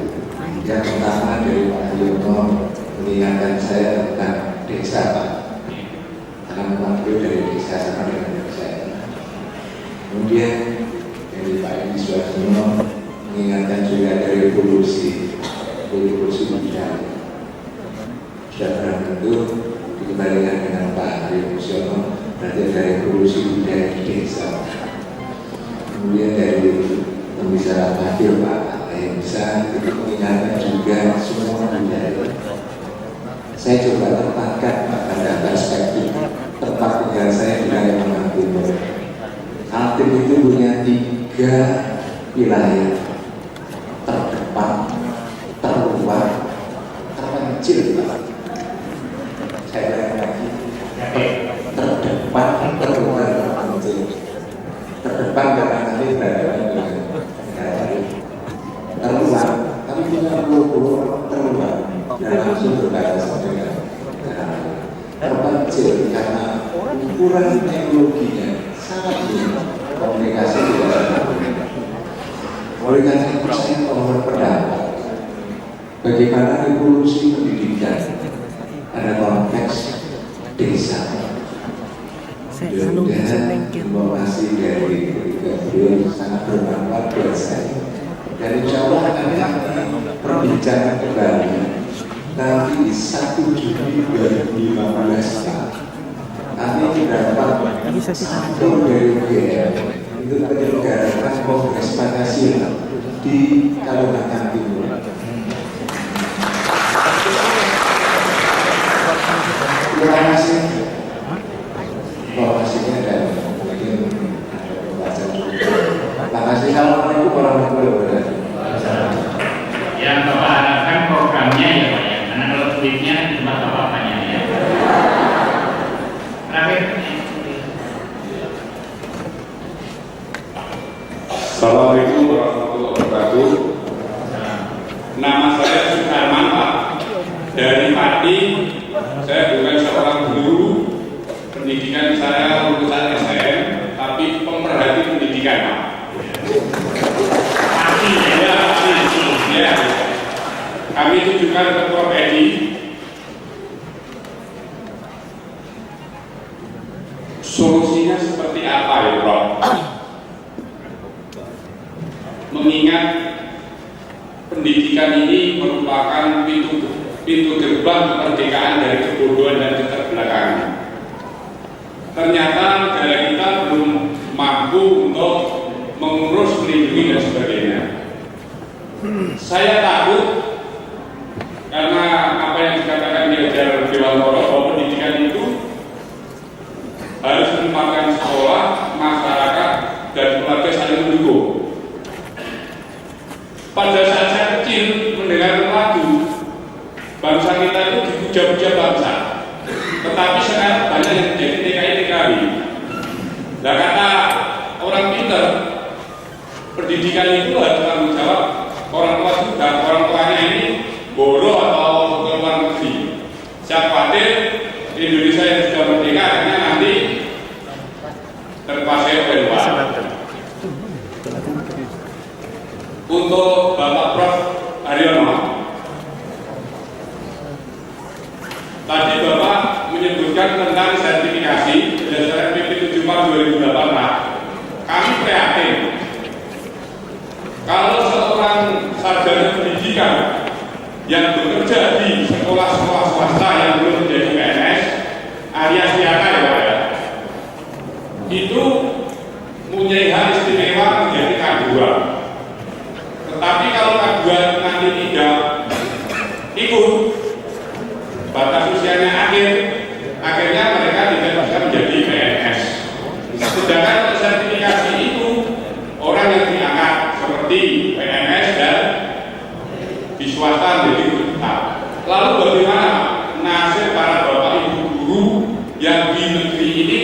Yang pertama dari Pak Yono mengingatkan saya tentang desa Pak, karena memang beliau dari desa sama dengan saya. Kemudian dari Pak Edi Suwarsono mengingatkan juga dari polusi itu dikembalikan dengan Pak Haryo Musiono, berarti dari revolusi budaya di desa. Kemudian dari pembicara hadir Pak Ayensa itu mengingatkan juga semua budaya. Saya coba tempatkan pada perspektif tempat tinggal saya di Kalimantan Timur. Kaltim itu punya 3 wilayah: terdepan, terluar, terpencil. Saya ulangi lagi: terdepan, terluar, terpencil. Terdepan karena nanti berhadapan dengan negara lain. Terluar, tapi punya pulau terluar dan langsung berbatasan dengan negara lain. Terpencil karena ukuran teknologinya sangat tinggi, komunikasi tidak ada. Oleh karena itu saya mohon pendapat bagaimana revolusi pendidikan pada konteks desa. Mudah-mudahan informasi dari beliau sangat bermanfaat buat saya. Dan insya Allah akan perbincangan kembali nanti di 1 Juni 2015 Pak. Kami mendapat sampel dari UGM itu menyelenggarakan Kongres Pancasila di Kalimantan Timur. Terima kasih. Informasinya dan mungkin ada pembahasan juga. Terima kasih. Assalamualaikum warahmatullahi wabarakatuh. Yang Bapak harapkan programnya ya Pak ya, karena kalau tweetnya kan cuma Bapak-Bapaknya ya. Terakhir. Assalamualaikum warahmatullahi wabarakatuh. Nama saya Sukarman Pak. Dari Pati. Saya bukan seorang guru. Pendidikan saya lulusan SM, tapi pemerhati pendidikan Pak. Pati Ya, ya. Kami tujukan ketua PEDI. Solusinya seperti apa ya Prof? Mengingat pendidikan ini merupakan pintu gerbang kemerdekaan dari kebodohan dan keterbelakangan. Ternyata negara kita belum mampu untuk mengurus, melindungi dan sebagainya. Saya takut karena apa yang dikatakan di ajaran Dewantoro bahwa pendidikan itu harus menempatkan sekolah, masyarakat, dan keluarga saling mendukung. Pada saat saya kecil mendengar lagu bangsa kita itu dipuja-puja bangsa, tetapi sekarang banyak yang menjadi TKI. Nah kata orang pintar, pendidikan itu harus tanggung jawab orang tua juga. Orang tuanya ini bodoh atau ke luar negeri. Saya khawatir Indonesia yang sudah merdeka akhirnya nanti terkuasai oleh luar. Untuk Bapak Prof. Haryono, tadi Bapak menyebutkan tentang sertifikasi berdasarkan PP 74 2008. Kami prihatin kalau seorang sarjana pendidikan yang bekerja di sekolah-sekolah swasta yang belum menjadi PNS alias PNS ya, itu punya hak istimewa menjadi K2. Tetapi kalau K2 nanti tidak ikut, batas usianya akhirnya mereka tidak bisa menjadi PNS. Sedangkan untuk sertifikasi itu orang yang diangkat seperti PNS dan di swasta menjadi guru tetap. Lalu bagaimana nasib para bapak ibu guru yang di negeri ini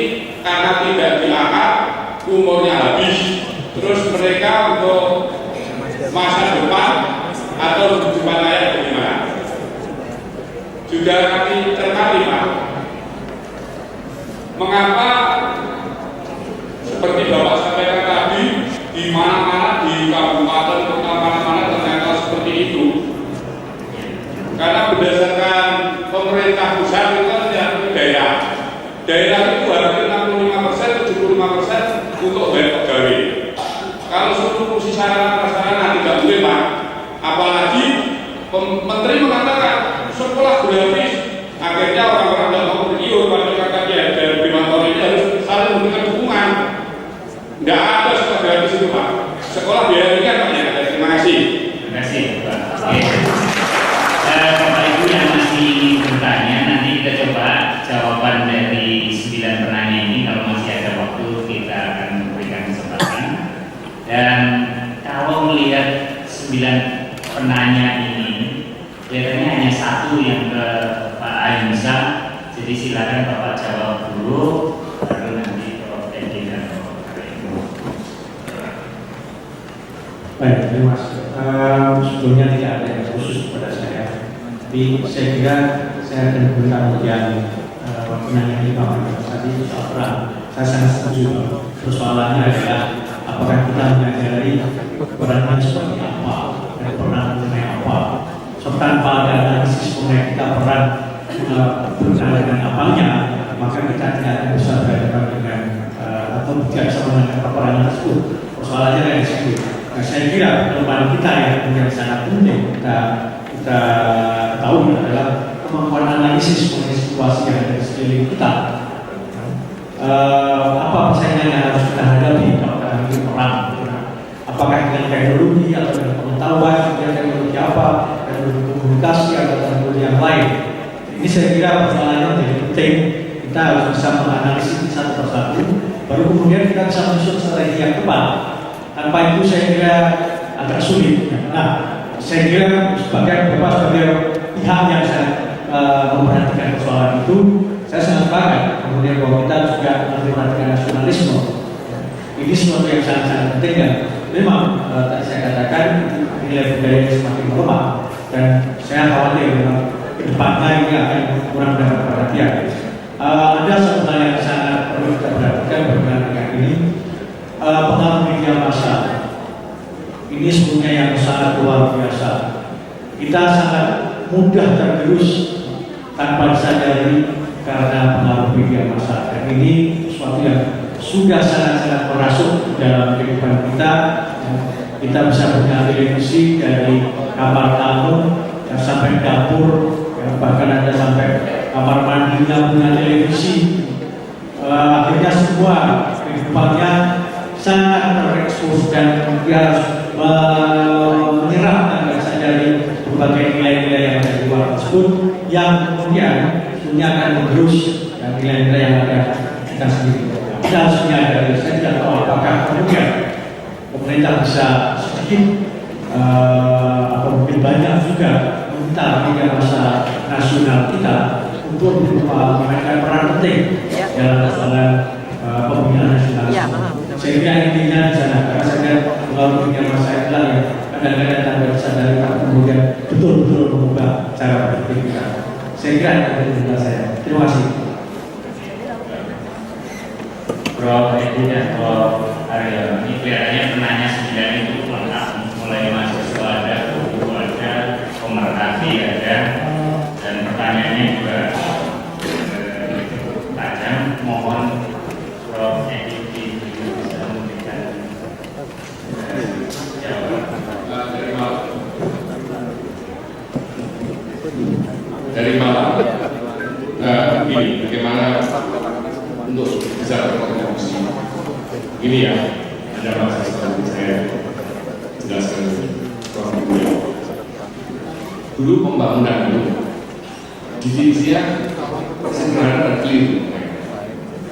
karena tidak diangkat umurnya habis, terus mereka untuk masa depan atau kehidupan layak bagaimana? Juga kami terkali Pak, mengapa seperti Bapak sampaikan tadi di mana-mana di kabupaten kota mana-mana ternyata seperti itu. Karena berdasarkan pemerintah pusat itu kan tidak daerah. Daerah itu hampir 65%, 75% untuk bayar pegawai. Kalau seluruh fungsi sarana prasarana tidak boleh Pak, apalagi menteri mengatakan sekolah gratis, akhirnya sekolah biaya ini kan Pak ya. Terima kasih. Terima kasih Pak. Oke. Bapak Ibu yang masih bertanya, nanti kita coba jawaban dari 9 penanya ini. Kalau masih ada waktu kita akan memberikan kesempatan. Dan kalau melihat 9 penanya ini, kelihatannya hanya satu yang ke Pak Ainsa. Jadi silakan Bapak jawab dulu, baru nanti Prof. Edi dan Prof. Karim. Baik, terima kasih. Sebelumnya tidak ada yang khusus kepada saya. Tapi saya kira saya akan memberikan ujian penanya ini Pak tadi soal perang. Saya sangat setuju. Persoalannya adalah apakah kita mengajari perannya seperti apa dan peran mengenai apa. So, tanpa ada analisis mengenai kita peran berkenaan dengan apanya, maka kita tidak akan bisa berhadapan dengan atau tidak bisa mengenai peperangan tersebut. Persoalannya dari situ. Nah, saya kira kelemahan kita yang menjadi sangat penting kita tahu adalah kemampuan analisis mengenai situasi yang ada di sekeliling kita. Apa persaingan yang harus kita hadapi kalau kita menghadapi perang? Apakah dengan teknologi atau dengan pengetahuan, dengan teknologi apa, teknologi komunikasi atau teknologi yang lain? Ini saya kira persoalannya menjadi penting. Kita harus bisa menganalisis satu persatu, baru kemudian kita bisa menyusun strategi yang tepat. Tanpa itu saya kira agak sulit. Nah, saya kira sebagai pihak yang sangat memperhatikan persoalan itu, saya sangat bangga. Kemudian bahwa kita juga memperhatikan nasionalisme. Ini sesuatu yang sangat penting dan memang tadi saya katakan nilai budaya semakin melemah dan saya khawatir ke depannya ini akan kurang mendapat perhatian. Ada satu hal yang sangat perlu kita perhatikan berkenaan dengan ini. Pengaruh media massa ini sebenarnya yang sangat luar biasa. Kita sangat mudah tergerus tanpa disadari karena pengaruh media massa. Dan ini sesuatu yang sudah sangat-sangat merasuk dalam kehidupan kita. Kita bisa punya televisi dari kamar tamu sampai dapur, bahkan ada sampai kamar mandinya punya televisi. Akhirnya semua kehidupannya sangat terekspos dan dia harus menyerap dan sadari berbagai nilai-nilai yang ada di luar tersebut yang kemudian akan mengerus nilai-nilai yang ada kita sendiri. Kita harus menyadari, saya tidak tahu apakah kemudian pemerintah bisa sedikit atau mungkin banyak juga meminta media massa nasional kita untuk memainkan peran penting dalam persoalan pembinaan nasionalisme. Saya kira intinya di sana, karena saya kira pengaruh media massa itulah yang kadang-kadang tanpa disadari kemudian betul-betul mengubah cara berpikir kita. Saya kira itu pendapat saya. Terima kasih. Prof. Edi dan Prof. Aryo, ini kelihatannya penanya 9 itu lengkap, mulai mahasiswa ada, guru ada, pemerhati ada, dan pertanyaannya juga tajam. Mohon Prof. Edi bisa memberikan jawaban. Dari malam ini bagaimana untuk bisa berkontribusi ini ya, ada mahasiswa saya jelaskan dulu pembangunan itu definisinya sederhana dan keliru.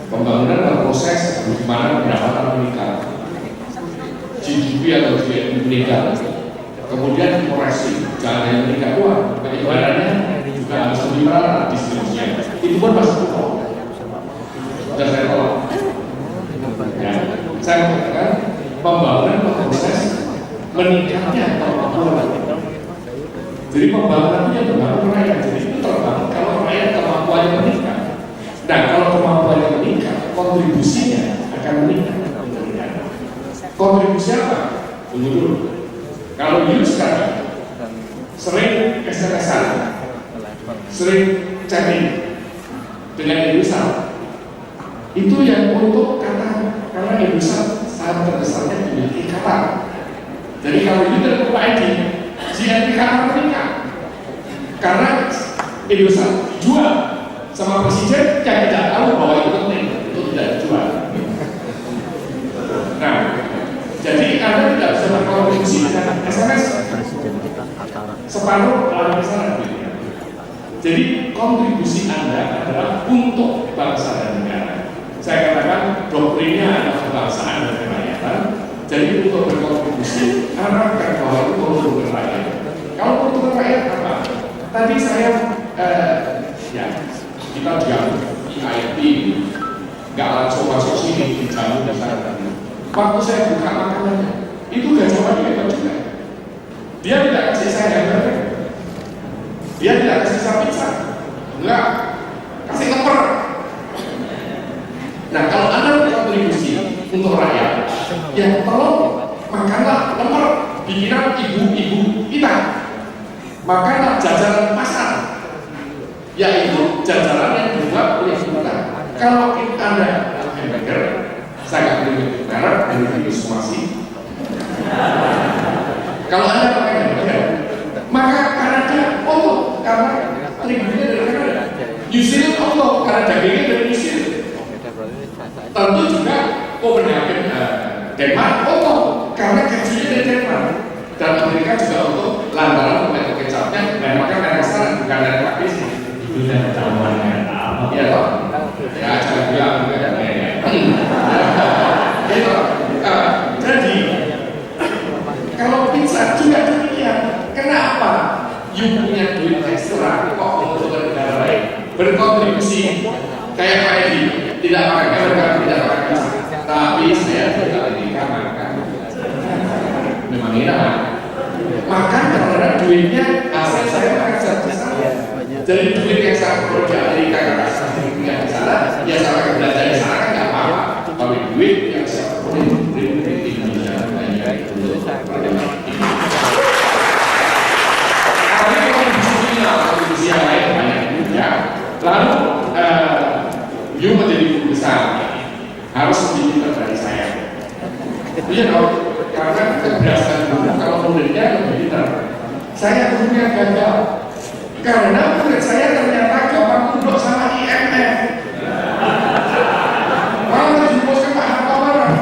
Pembangunan adalah proses di mana pendapatan meningkat, GDP atau GDP meningkat, kemudian dikoreksi, jangan hanya meningkat doang, penyebarannya juga harus lebih merata distribusinya. Itu pun masih kurang. Sudah saya tolak. Ya, saya mengatakan pembangunan proses meningkatnya kemampuan. Jadi pembangunan itu yang terbangun rakyat. Jadi itu terbangun kalau rakyat kemampuannya meningkat. Nah, kalau kemampuannya meningkat, kontribusinya akan meningkat. Kontribusi apa? Tunggu dulu. Kalau dulu sekarang sering SMS-an, sering chatting dengan Indonesia, itu yang untuk kata, karena Indonesia sangat terbesarnya dimiliki kata. Jadi kalau itu terbuka ID, GNP kata meningkat, karena Indonesia dijual sama presiden yang tidak tahu bahwa itu penting, itu tidak dijual. Nah, jadi Anda tidak bisa SMS separuh lari ke sana. Jadi kontribusi Anda adalah untuk bangsa dan negara. Saya katakan doktrinnya adalah kebangsaan dan kerakyatan. Jadi untuk berkontribusi, arahkan bahwa itu untuk rakyat. Kalau untuk rakyat apa? Tadi saya, ya kita diam IIT, nggak langsung masuk sini, dijamu di sana. Waktu saya buka makanannya, itu Gajah Mada itu juga. Dia tidak kasih saya hamburger, dia tidak kasih saya pizza, enggak, kasih lemper. Nah, kalau Anda berkontribusi untuk rakyat, ya tolong makanlah lemper bikinan ibu-ibu kita, makanlah jajanan pasar, yaitu jajanan yang dibuat oleh kita. Kalau Anda hamburger, saya nggak boleh merek dari konsumsi. Kalau Anda pakai hamburger, maka Kanada untuk karena terigunya dari Kanada, New Zealand untuk karena dagingnya dari New Zealand. Tentu juga Copenhagen Denmark untuk karena kejunya dari Denmark, dan Amerika juga untuk lantaran tomato kecapnya memang merek sana bukan dari Pakis. Itu saya ketahuan apa? Ya toh, ya jangan bilang bukan gitu. Jadi kalau pizza juga demikian. Kenapa you punya duit ekstra kok untuk negara lain berkontribusi kayak Pak Edi, tidak pakai hamburger, tidak pakai pizza, tapi saya tidak dikamarkan. Memang enak. Maka karena duitnya hasil saya bekerja di sana. Jadi duit yang saya perlu di Amerika karena saya tinggal di sana, ya saya belajar di sana kan nggak apa-apa. Tapi duit yang saya perlu di Indonesia banyak untuk kontribusi yang lain banyak juga. Lalu you menjadi guru besar harus lebih pintar dari saya. Iya dong, karena kebiasaan guru kalau muridnya lebih pintar. Saya gurunya gagal karena murid saya ternyata gampang tunduk sama IMF. Malah menjumuskan Pak Harto marah.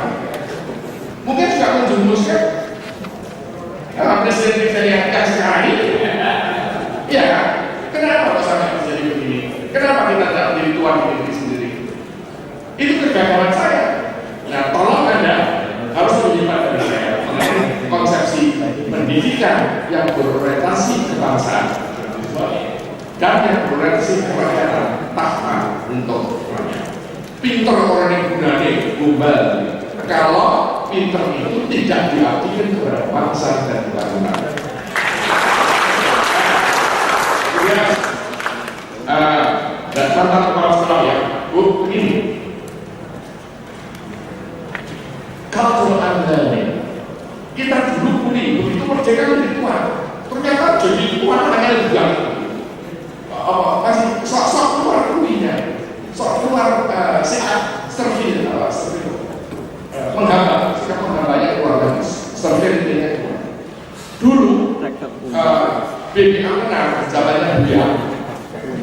Mungkin juga menjumuskan presiden kita yang sekarang ini. Iya kan? Kenapa kok sampai terjadi begini? Kenapa kita tidak menjadi tuan di negeri sendiri? Itu kegagalan saya. Nah, tolong Anda harus menyimak dari saya mengenai konsepsi pendidikan yang berorientasi kebangsaan dan yang berorientasi kerakyatan tahta untuk rakyat. Pinter orang yang gunanya global. Kalau pinter itu tidak diartikan kepada bangsa dan negara. Dan mantan kepala sekolah ya, Bu, begini. Cultural unlearning. Kita dulu kuliah, begitu merdeka lebih tua. Ternyata jadi tuan hanya juga. Masih sok-sok keluar kuliah, sok keluar sehat, servil, menggambar, sikap menggambarnya keluar dari servil intinya keluar. Dulu, BPA kenal zamannya Buya.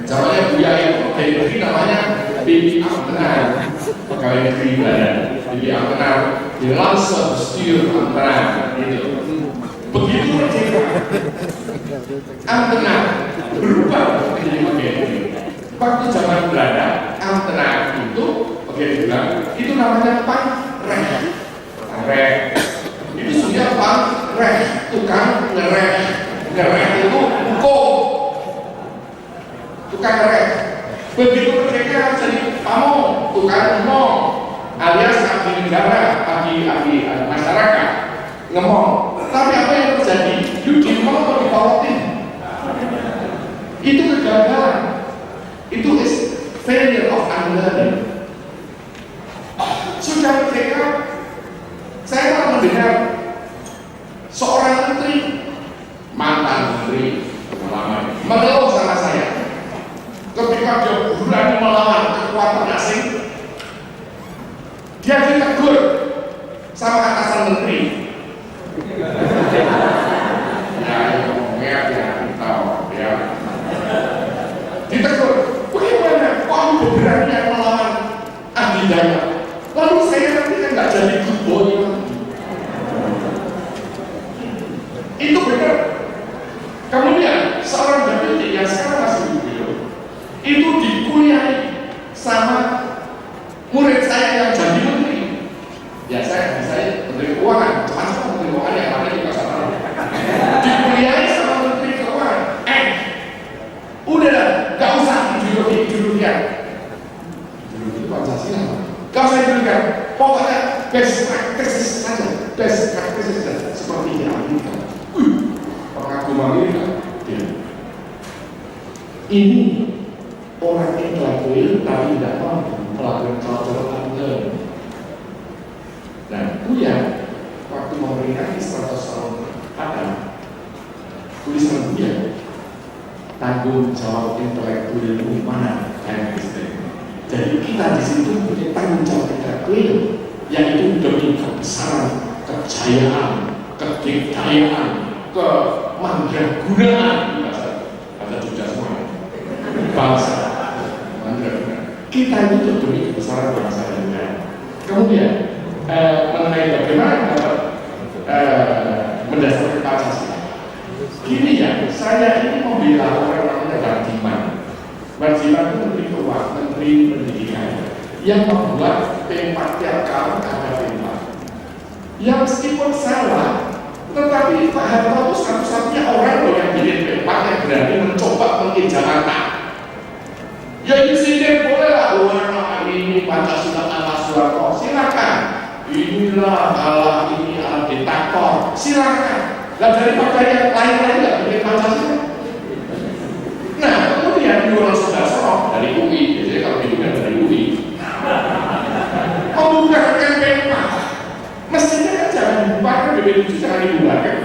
Zamannya Buya itu dari negeri namanya BPA kenal, pegawai negeri badan. BPA kenal di langsung bestuur antara itu. Begitu merdeka, antena berubah menjadi bagian. Waktu zaman Belanda, antena itu bagian bilang itu namanya pangreh. Pangreh itu sudah pangreh, tukang ngereh. Ngereh itu hukum, tukang ngereh. Begitu mereka jadi pamong, tukang ngomong, alias abdi negara, abdi masyarakat ngomong. Tapi apa yang terjadi? Yudi mau diporotin. Itu kegagalan. Itu is failure of unlearning. Sudah mereka, saya pernah mendengar seorang menteri, mantan menteri pengalaman, mengeluh sama saya ketika dia berani melawan kekuatan asing. Dia ditegur sama atasan menteri. ini orang intelektual tapi tidak mampu melakukan cultural unlearning. Nah, Buya waktu memperingati 100 tahun Adam, tulisan Buya tanggung jawab intelektual mana dan Kristen. Jadi kita di situ punya tanggung jawab intelektual, yaitu demi kebesaran, kejayaan, kedikdayaan, kemandragunaan bahasa Jogja semua, bangsa mandraguna. Kita itu demi kebesaran bangsa dan negara. Kemudian mengenai bagaimana mendasarkan Pancasila. Gini ya, saya ini membela orang namanya Wardiman. Wardiman itu Menteri Keuangan, Menteri Pendidikan, yang membuat P4 tiap tahun ada P4. Yang meskipun salah, tetapi Pak Harto itu satu-satunya orang yang bikin P4 yang berani mencoba menginjak mata. Ya insiden boleh lah, warna ini Pancasila ala Soeharto, silakan. Inilah ala ini ala diktator, silakan. Dan daripada yang lain-lain nggak bikin Pancasila. Nah, kemudian Yono Sudarsono dari UI, jadi kalau itu kan dari UI, membubarkan P4. Mestinya kan jangan dibubarkan, BB7 jangan dibubarkan.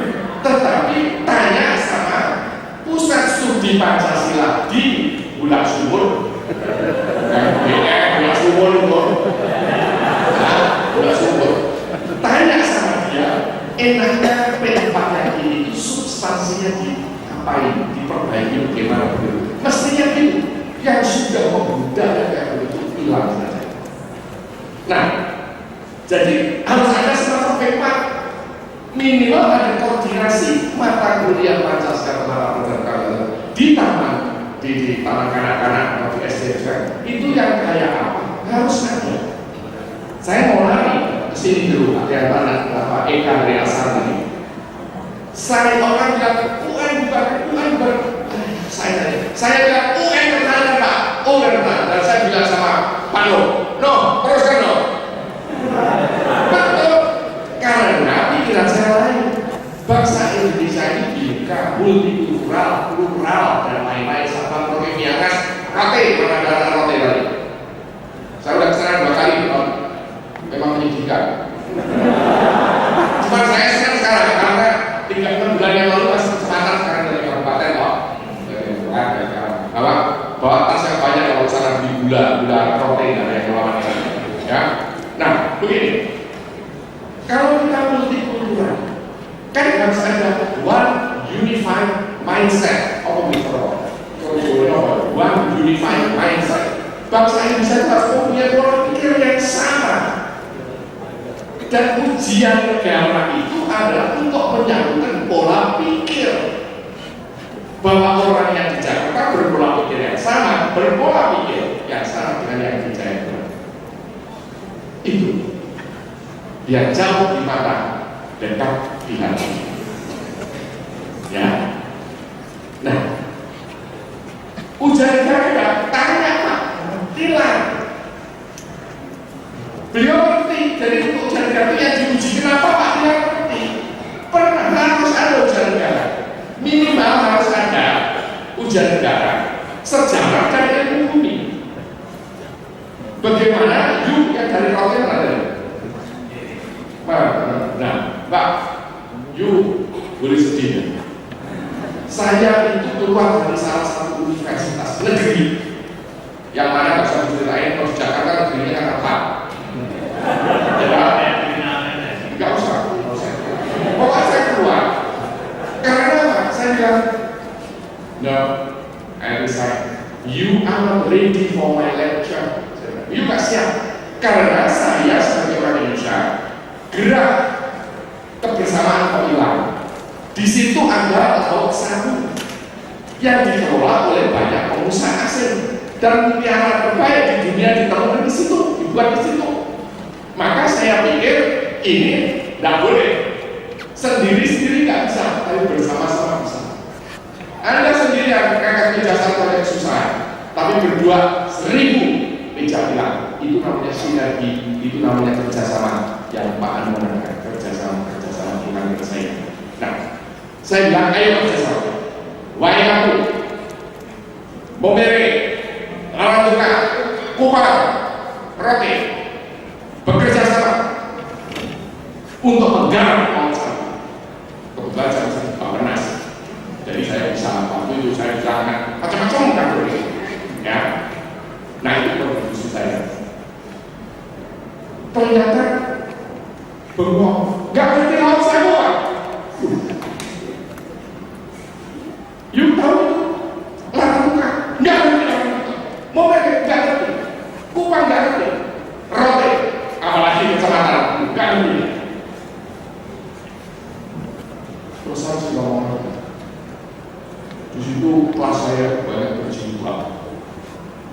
Tetapi tanya sama pusat studi Pancasila di Bulak Sumur, Bulak Sumur itu, Bulak Sumur. Tanya sama dia, enaknya P4 yang ini substansinya diapain, diperbaiki bagaimana begitu. Mestinya itu yang sudah membudaya kayak begitu hilang saja. Nah, jadi harus ada semacam P4, minimal ada koordinasi mata kuliah Pancasila di taman, di taman kanak-kanak atau di SD itu yang kayak apa harus ada. Saya mau lari sini dulu, ada anak Bapak Eka dari Asar ini. Saya orang bilang UN bukan. Saya bilang UN bertanya Pak, dan saya bilang sama Pak No, teruskan No. Betul, karena pikiran saya lain. Bangsa Indonesia ini bineka, multikultural, plural dan lain-lain. Sabang Rote Miangas, Rote mana ada Rote tadi? Saya udah kesana 2 kali, memang menyedihkan. Cuma saya senang sekarang karena 3 bulan yang lalu masih kesempatan sekarang dari kabupaten bawa tas yang banyak kalau sana beli gula Rote dan yang lawan ya. Nah begini, kalau kita multikultural kan harus ada one unified mindset of one unified mindset. Bangsa Indonesia harus mempunyai pola pikir yang sama. Dan ujian negara itu adalah untuk menyatukan pola pikir bahwa orang yang di Jakarta berpola pikir yang sama, berpola pikir yang sama dengan yang di Jakarta. Itu biar jauh di mata, dekat di hati. Ya. Nah, ujian negara tanya Pak, hilang. Beliau ngerti, jadi untuk ujian negara itu yang diuji. Kenapa Pak Tilang ngerti? Pernah harus ada ujian negara. Minimal harus ada ujian negara sejarah dan ilmu bumi. Bagaimana yuk yang dari Rote ada? Nah, Pak, yuk boleh sedih. Saya itu keluar dari salah satu universitas negeri yang mana nggak usah diceritain, kalau di Jakarta negerinya kan apa? Nggak usah. Pokoknya saya keluar. Karena apa? Saya bilang, no, I decide, you are not ready for my lecture. You nggak siap. Karena saya sebagai orang Indonesia, gerak kebersamaan kok hilang. Di situ ada laut sagu yang dikelola oleh banyak pengusaha asing dan mutiara terbaik di dunia ditemukan di situ, dibuat di situ. Maka saya pikir ini tidak boleh sendiri-sendiri nggak bisa, tapi bersama-sama bisa. Anda sendiri yang angkat meja satu yang susah, tapi berdua 1000 meja bilang itu namanya sinergi, itu namanya kerjasama yang Pak Anu menekan kerjasama dengan saya. Nah, saya bilang ayo kerjasama. Why aku? Bombere, Larantuka, Kupang, Rote bekerja sama untuk menggarap kawasan. Kebetulan saya masih Bapenas, jadi saya bisa waktu itu saya bilang macam-macam kan boleh, ya. Nah itu kontribusi saya. Ternyata bengong, nggak ngerti laut saya Pak. You tahu Larantuka, nggak ngerti Larantuka. Bombere nggak ngerti, Kupang nggak ngerti, Rote apalagi kecamatan nggak ngerti. Terus saya sudah ngomong, di situ kelas saya banyak berjilbab,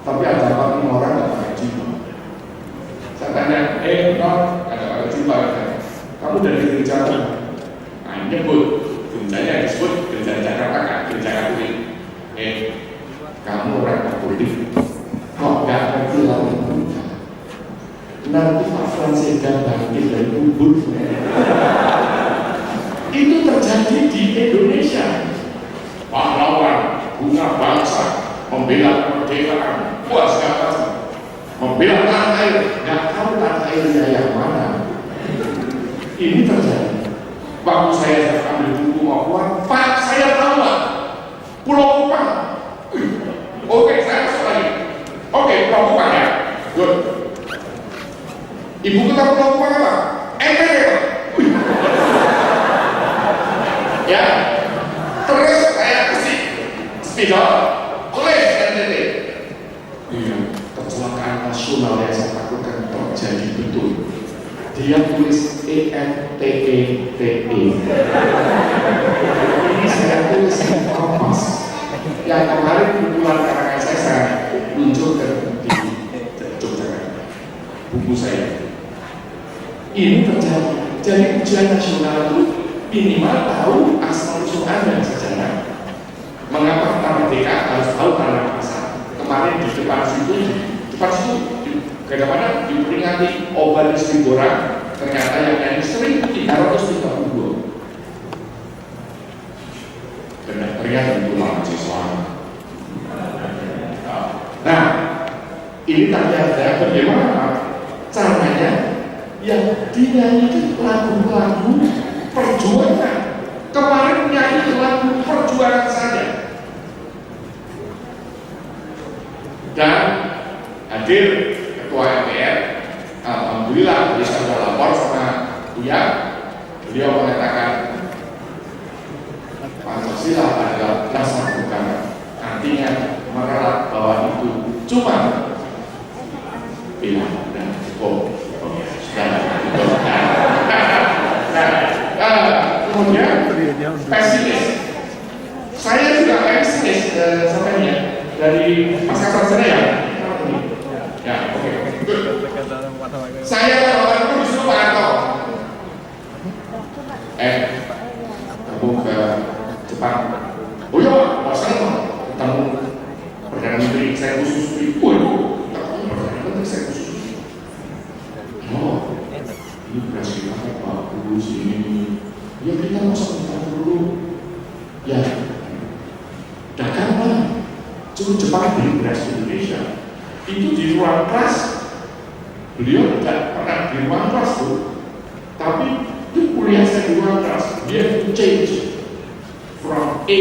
tapi ada 45 orang nggak pakai jilbab. Saya tanya, non, ada pakai jilbab kan? Kamu dari gereja mana? Nah, nyebut gerejanya disebut gereja Jakarta kan, gereja Katolik. Kamu orang Katolik, kok nggak ngerti Larantuka? Nanti Pak Franseda bangkit dari kubur. Itu terjadi di Indonesia. Pahlawan, bunga bangsa, membela kemerdekaan, puas kata, membela tanah air, nggak tahu tanah airnya yang mana. Ini terjadi. Waktu saya ambil buku mau keluar, Pak, saya tahu Pak, Pulau Kupang. Oke, saya masuk lagi. Oke, Pulau Kupang ya, good. Ibu kota Pulau Kupang apa? NTT Pak. Ya, terus saya kasih spidol, tulis NTT. Iya, kecelakaan nasional yang saya takutkan terjadi betul. Dia tulis ENTETE. Ini saya tulis di kompas. Yang kemarin di bulan Karangasem saya luncurkan di Yogyakarta. Buku saya. Ini terjadi. Jadi ujian nasional itu minimal tahu asal usul Anda sejarah. Mengapa kita merdeka harus tahu tanah pasar. Kemarin di depan situ kadang-kadang diperingati Obat Distributora, ternyata yang nyanyi 1332. Dan ternyata itu mahasiswa. Nah, ini ternyata bagaimana caranya yang dinyanyi itu lagu-lagu perjuangan. Kemarin nyanyi lagu perjuangan saja. Dan hadir Ketua MPR, alhamdulillah bisa sudah lapor sama Buya. Beliau mengatakan Pancasila adalah dasar negara. Artinya menolak bahwa itu cuma bilang dan kemudian pesimis. Saya juga pesimis sampainya dari pasca sarjana ya. Ya, oke. Saya orang itu disuruh Pak Anto. Kamu ke Jepang. Oh iya, Pak saya ketemu Perdana Menteri saya khusus itu. Perdana Menteri saya khusus. Oh, ini berhasil bagus ini. Ya kita masa kita dulu. Ya, dagang suruh Jepang beli beras di Indonesia. Itu di ruang kelas beliau tidak pernah di ruang kelas tuh, tapi itu kuliah saya di ruang kelas dia itu change from A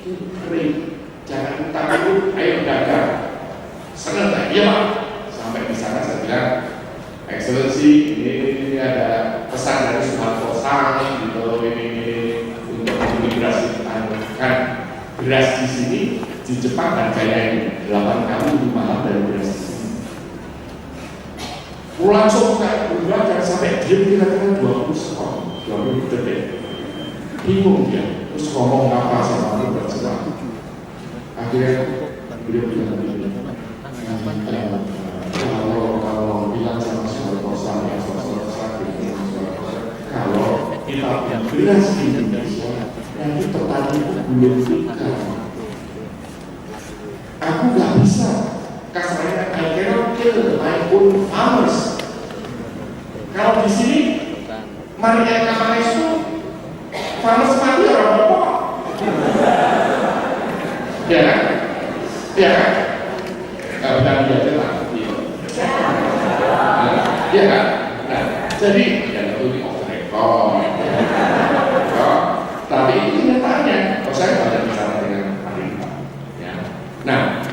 to grade. Jangan takut, ayo dagang. Senang tak? Iya Pak. Sampai di sana saya bilang, Excellency, ini ada pesan dari Soeharto Sang gitu, ini untuk membeli beras kan beras di sini. Di Jepang harganya ini 8 kali lebih mahal dari beras di sini. Langsung kayak berubah dan sampai dia kira-kira 20 sekon, 20 detik. Bingung dia, terus ngomong apa sama aku buat Jepang. Akhirnya beliau bilang begini, kalau bilang sama Soeharto Sang ya kalau kita beras di Indonesia nanti petani belum ikan. Aku nggak bisa, kasarnya I cannot kill my own farmers. Kalau di sini Maria Kamares itu farmers mati orang bapak, ya kan? Ya kan? Bukan dia lah. Iya kan? Nah, jadi ya itu di off the record. Ya, tapi itu kenyataannya. Kalau saya pada bicara dengan Pak. Ya. Nah,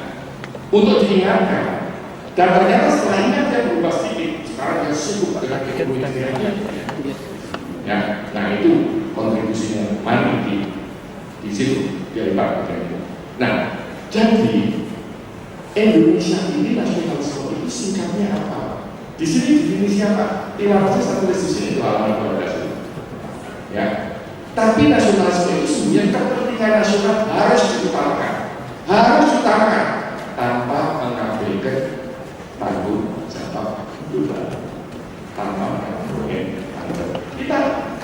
untuk diingatkan, dan ternyata setelah ingat dia berubah sedikit. Sekarang dia sibuk dengan ekonominya. Ya, nah itu kontribusinya mari di situ dari Pak itu. Nah, jadi Indonesia ini nasionalisme itu singkatnya apa? Di sini definisi apa? Tidak harusnya saya tulis di sini itu halaman 12. Ya, tapi nasionalisme itu sebenarnya kepentingan nasional harus diutamakan, tanpa mengambilkan tanggung jawab global, tanpa mengambilkan kita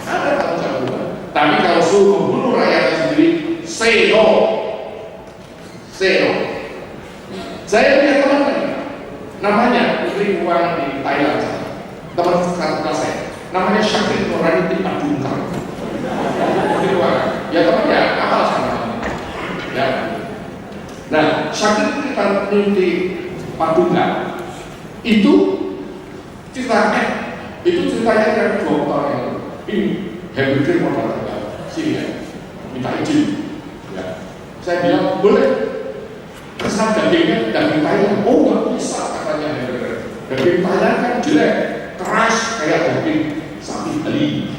ada tanggung jawab global. Tapi kalau suruh membunuh rakyat sendiri, say no. Saya punya teman namanya Putri Uang di Thailand, teman sekolah saya, namanya Syakir Nurani Padungkar. Putri Uang, ya temannya apa sama? Ya. Nah, Syakir di Padungkar itu ceritanya dari 2 tahun yang lalu. Ini Henry mau datang ke sini ya, minta izin. Ya. Saya bilang boleh. Kesan daging Thailand, oh nggak bisa katanya. Daging Thailand kan jelek, keras kayak daging sapi Bali.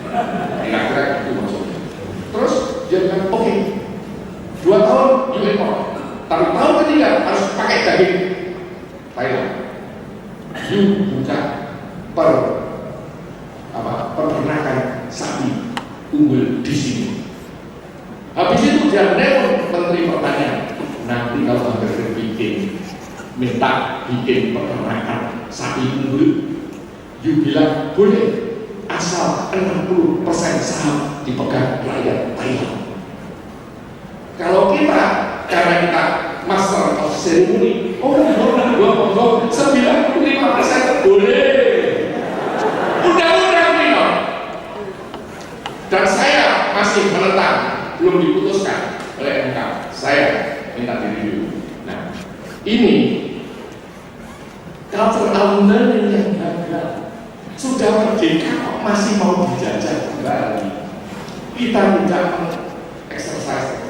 Kira-kira itu maksudnya. Terus dia bilang oke, 2 tahun you import, tapi tahun ketiga harus pakai daging Thailand. You buka peternakan sapi unggul di sini. Habis itu dia nelpon Menteri Pertanian. Nanti kalau Anda minta bikin peternakan sapi unggul, you bilang boleh, asal 60% saham dipegang rakyat Thailand. Kalau kita, karena kita master of ceremony, oh 95% boleh. Undang-undang minor. Dan saya masih menentang, belum diputuskan oleh MK. Saya minta diri dulu. Nah, ini culture learning yang gagal. Sudah merdeka kok masih mau dijajah kembali. Kita tidak exercise.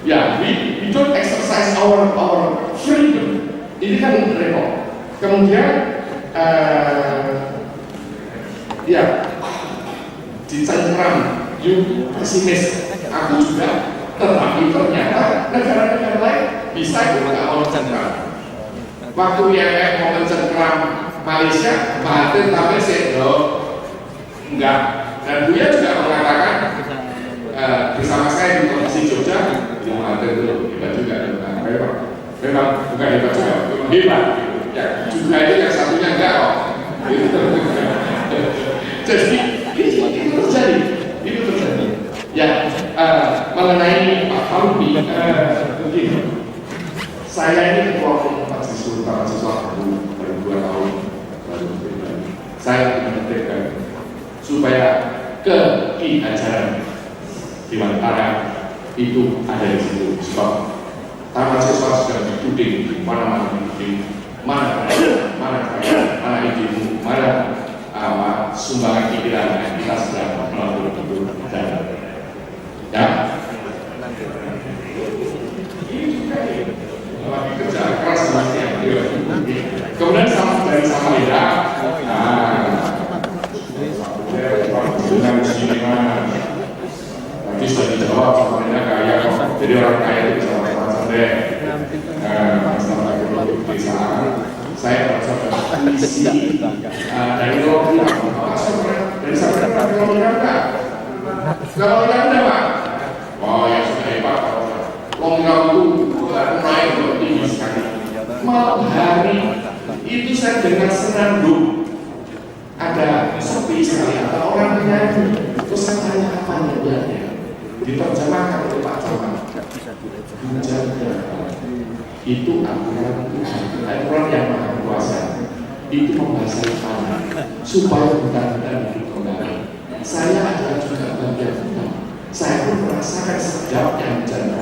Ya, we don't exercise our freedom. Ini kan repot. Kemudian ya dicengkeram, you pesimis. Aku juga. Tetapi ternyata negara-negara lain bisa juga mau mencengkeram. Waktu IMF mau mencengkeram Malaysia, Mahathir tapi enggak. Dan Buya juga mengatakan bersama saya di Komisi Jogja, Mahathir itu hebat juga. Memang bukan hebat juga, hebat. Ya, juga itu yang satunya enggak kok. Jadi itu terjadi. Ya, mengenai Pak Faruqi, begini, saya ini ketua umum mahasiswa baru 2 tahun baru saya menentukan supaya keajaran di Mantara itu ada di situ. Sebab mahasiswa sudah dituding di mana-mana, mana idimu, mana sumbangan pikiran kita sudah melakukan itu. Ya, ini juga lagi kerja keras semuanya. Kemudian dari Samarinda, dengan sini mana? Nanti sudah dijawab Samarinda kaya kok. Jadi orang kaya itu bisa makan sampai masalah ekonomi desa. Saya merasa berisi dari Lombok, dari Samarinda ke Lombok. Kalau yang Pak, oh ya sudah hebat. Lombok itu naik tinggi sekali. Malam hari itu saya dengar senandung, ada sepi sekali, ada orang menyanyi. Terus saya tanya apa nyanyiannya? Diterjemahkan oleh Pak Camat. Menjaga itu aturan yang maha kuasa. Itu membahasakan tanah supaya hutan-hutan hidup kembali. Saya adalah juga bagian hutan. Saya pun merasakan sedap yang menjadi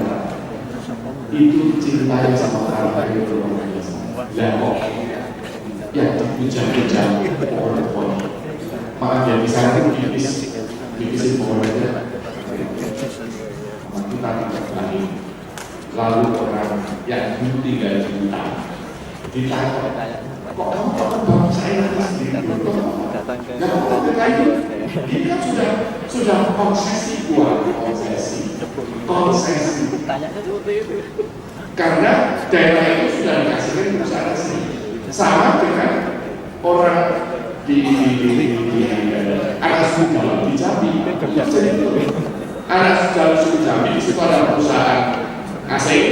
itu cintanya sama orang lain itu luar biasa. Lah kok yang dipuja-puja orang-orang, maaf ya misalnya pipis bolanya kita tidak lagi. Lalu orang yang dulu tinggal di hutan ditanya, kok kamu bang saya sendiri? Nggak mau itu. Ini kan sudah konsesi buat konsesi. Karena daerah itu sudah dikasihkan perusahaan asli. Sama dengan orang di anak suku Jawa di Jambi. Anak suku Jambi di situ ada perusahaan asing.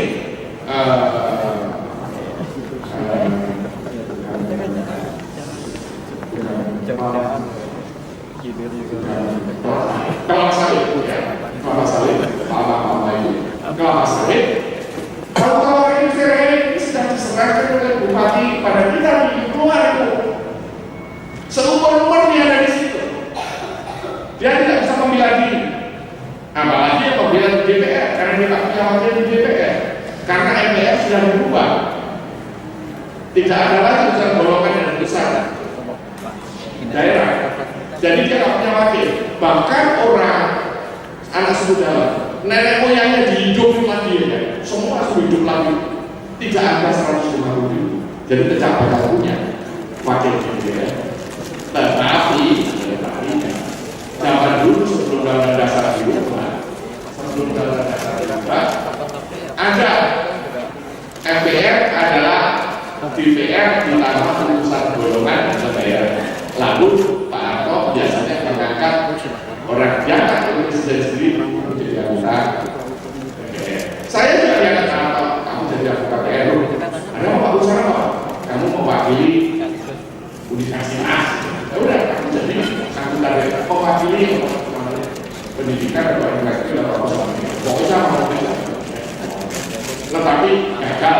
Kelapa sawit, ya, kelapa sawit, mama itu, kelapa sawit. Kalau ini sudah diserahkan oleh bupati pada kita di luar itu, seumur dia ada di situ, dia tidak bisa membela diri. Apalagi yang membela di DPR, karena dia tak punya wakil di DPR, karena MPR sudah berubah, tidak ada lagi urusan golongan yang besar daerah. Jadi dia tak punya wakil. Bahkan orang anak suku Jawa, nenek moyangnya dihidup lagi ya, semua sudah hidup lagi. Tidak ada 150.000. Jadi pejabat punya wakil dia. Tetapi zaman dulu sebelum Undang-Undang Dasar diubah, ada MPR adalah DPR ditambah urusan golongan daerah. Lalu Pak Harto biasanya mengangkat orang jangan presiden sendiri menjadi anggota DPR. Saya juga diangkat apa? Kamu jadi anggota DPR. Ada apa urusan apa? Kamu mewakili universitas. Ya udah, kamu jadi anggota DPR. Mewakili pendidikan atau universitas atau apa? Pokoknya mau tidak. Tetapi gagal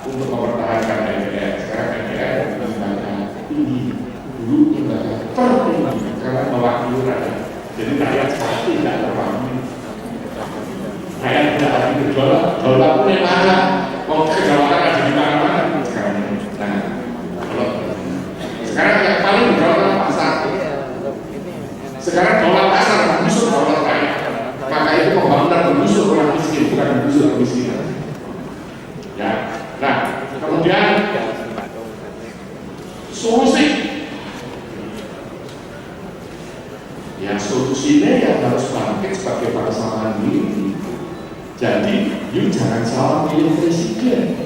untuk mempertahankan DPR. Sekarang DPR lembaga tinggi. Dulu lembaga tertinggi karena mewakili rakyat. Jadi rakyat pasti tidak terwakili. Rakyat tidak lagi berjualan. Dolar pun yang mana? Mau kedaulatan ada di mana-mana. Sekarang yang paling berjualan pasar. Sekarang dolar pasar menggusur dolar rakyat. Maka itu pembangunan menggusur orang miskin, bukan menggusur kemiskinan. Ya. Nah, kemudian solusi. Ya solusinya yang harus bangkit sebagai bangsa mandiri. Jadi, you jangan salah pilih presiden.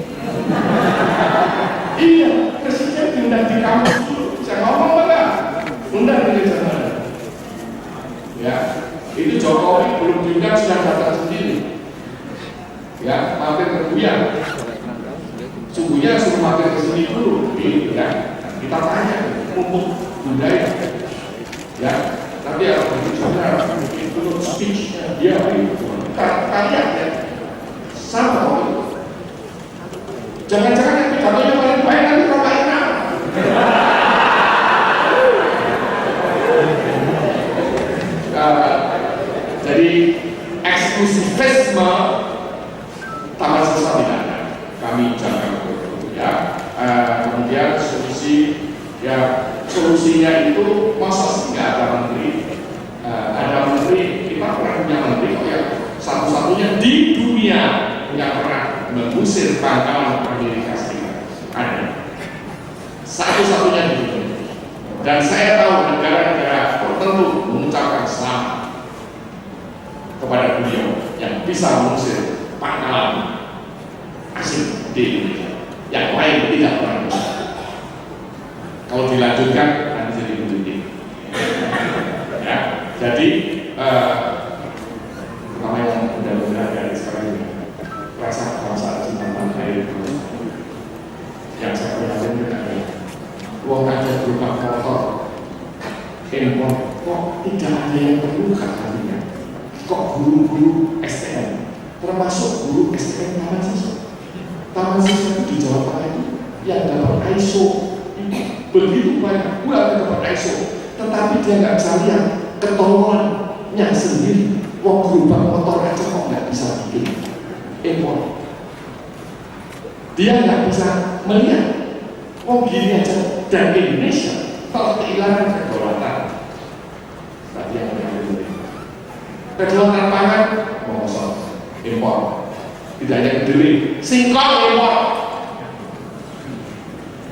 Iya, presiden diundang di kampus dulu. Saya ngomong mana? Undang di sana. Ya, itu Jokowi belum diundang sudah datang sendiri. Ya, mampir ke Buya. Sungguhnya suruh mampir ke sini dulu. Ya, kita tanya untuk budaya. Ya. Tapi kalau berbicara itu speech-nya dia itu kalian ya sama jangan-jangan yang pidatonya paling baik nanti rokain jadi eksklusifisme Taman Sosial tidak ada. Kami jangan ya. Kemudian solusinya itu masa sih nggak ada menteri. Ada menteri, kita pernah punya menteri yang satu-satunya di dunia yang pernah mengusir pangkalan Amerika Serikat. Ada satu-satunya di dunia. Dan saya tahu negara-negara tertentu mengucapkan selamat kepada beliau yang bisa mengusir pangkalan asing di Indonesia. Yang lain tidak pernah bisa. Kalau dilanjutkan nanti jadi begini. Ya, jadi pertama yang mudah-mudahan dari sekarang ini rasa cinta tanah air yang saya perhatikan adalah uang ada berupa motor, handphone, kok tidak ada yang terluka nantinya. Kok guru-guru STM, termasuk guru STM Taman Siswa itu di Jawa Tengah itu yang dapat ISO begitu banyak bulan dapat ISO, tetapi dia nggak bisa lihat ketolongannya sendiri. Wong berubah motor aja kok nggak bisa bikin impor. Dia nggak bisa melihat, oh gini aja, dan Indonesia kehilangan kedaulatan. Tadi yang kedaulatan pangan, mengosong, impor, tidak hanya kedelai, singkong impor,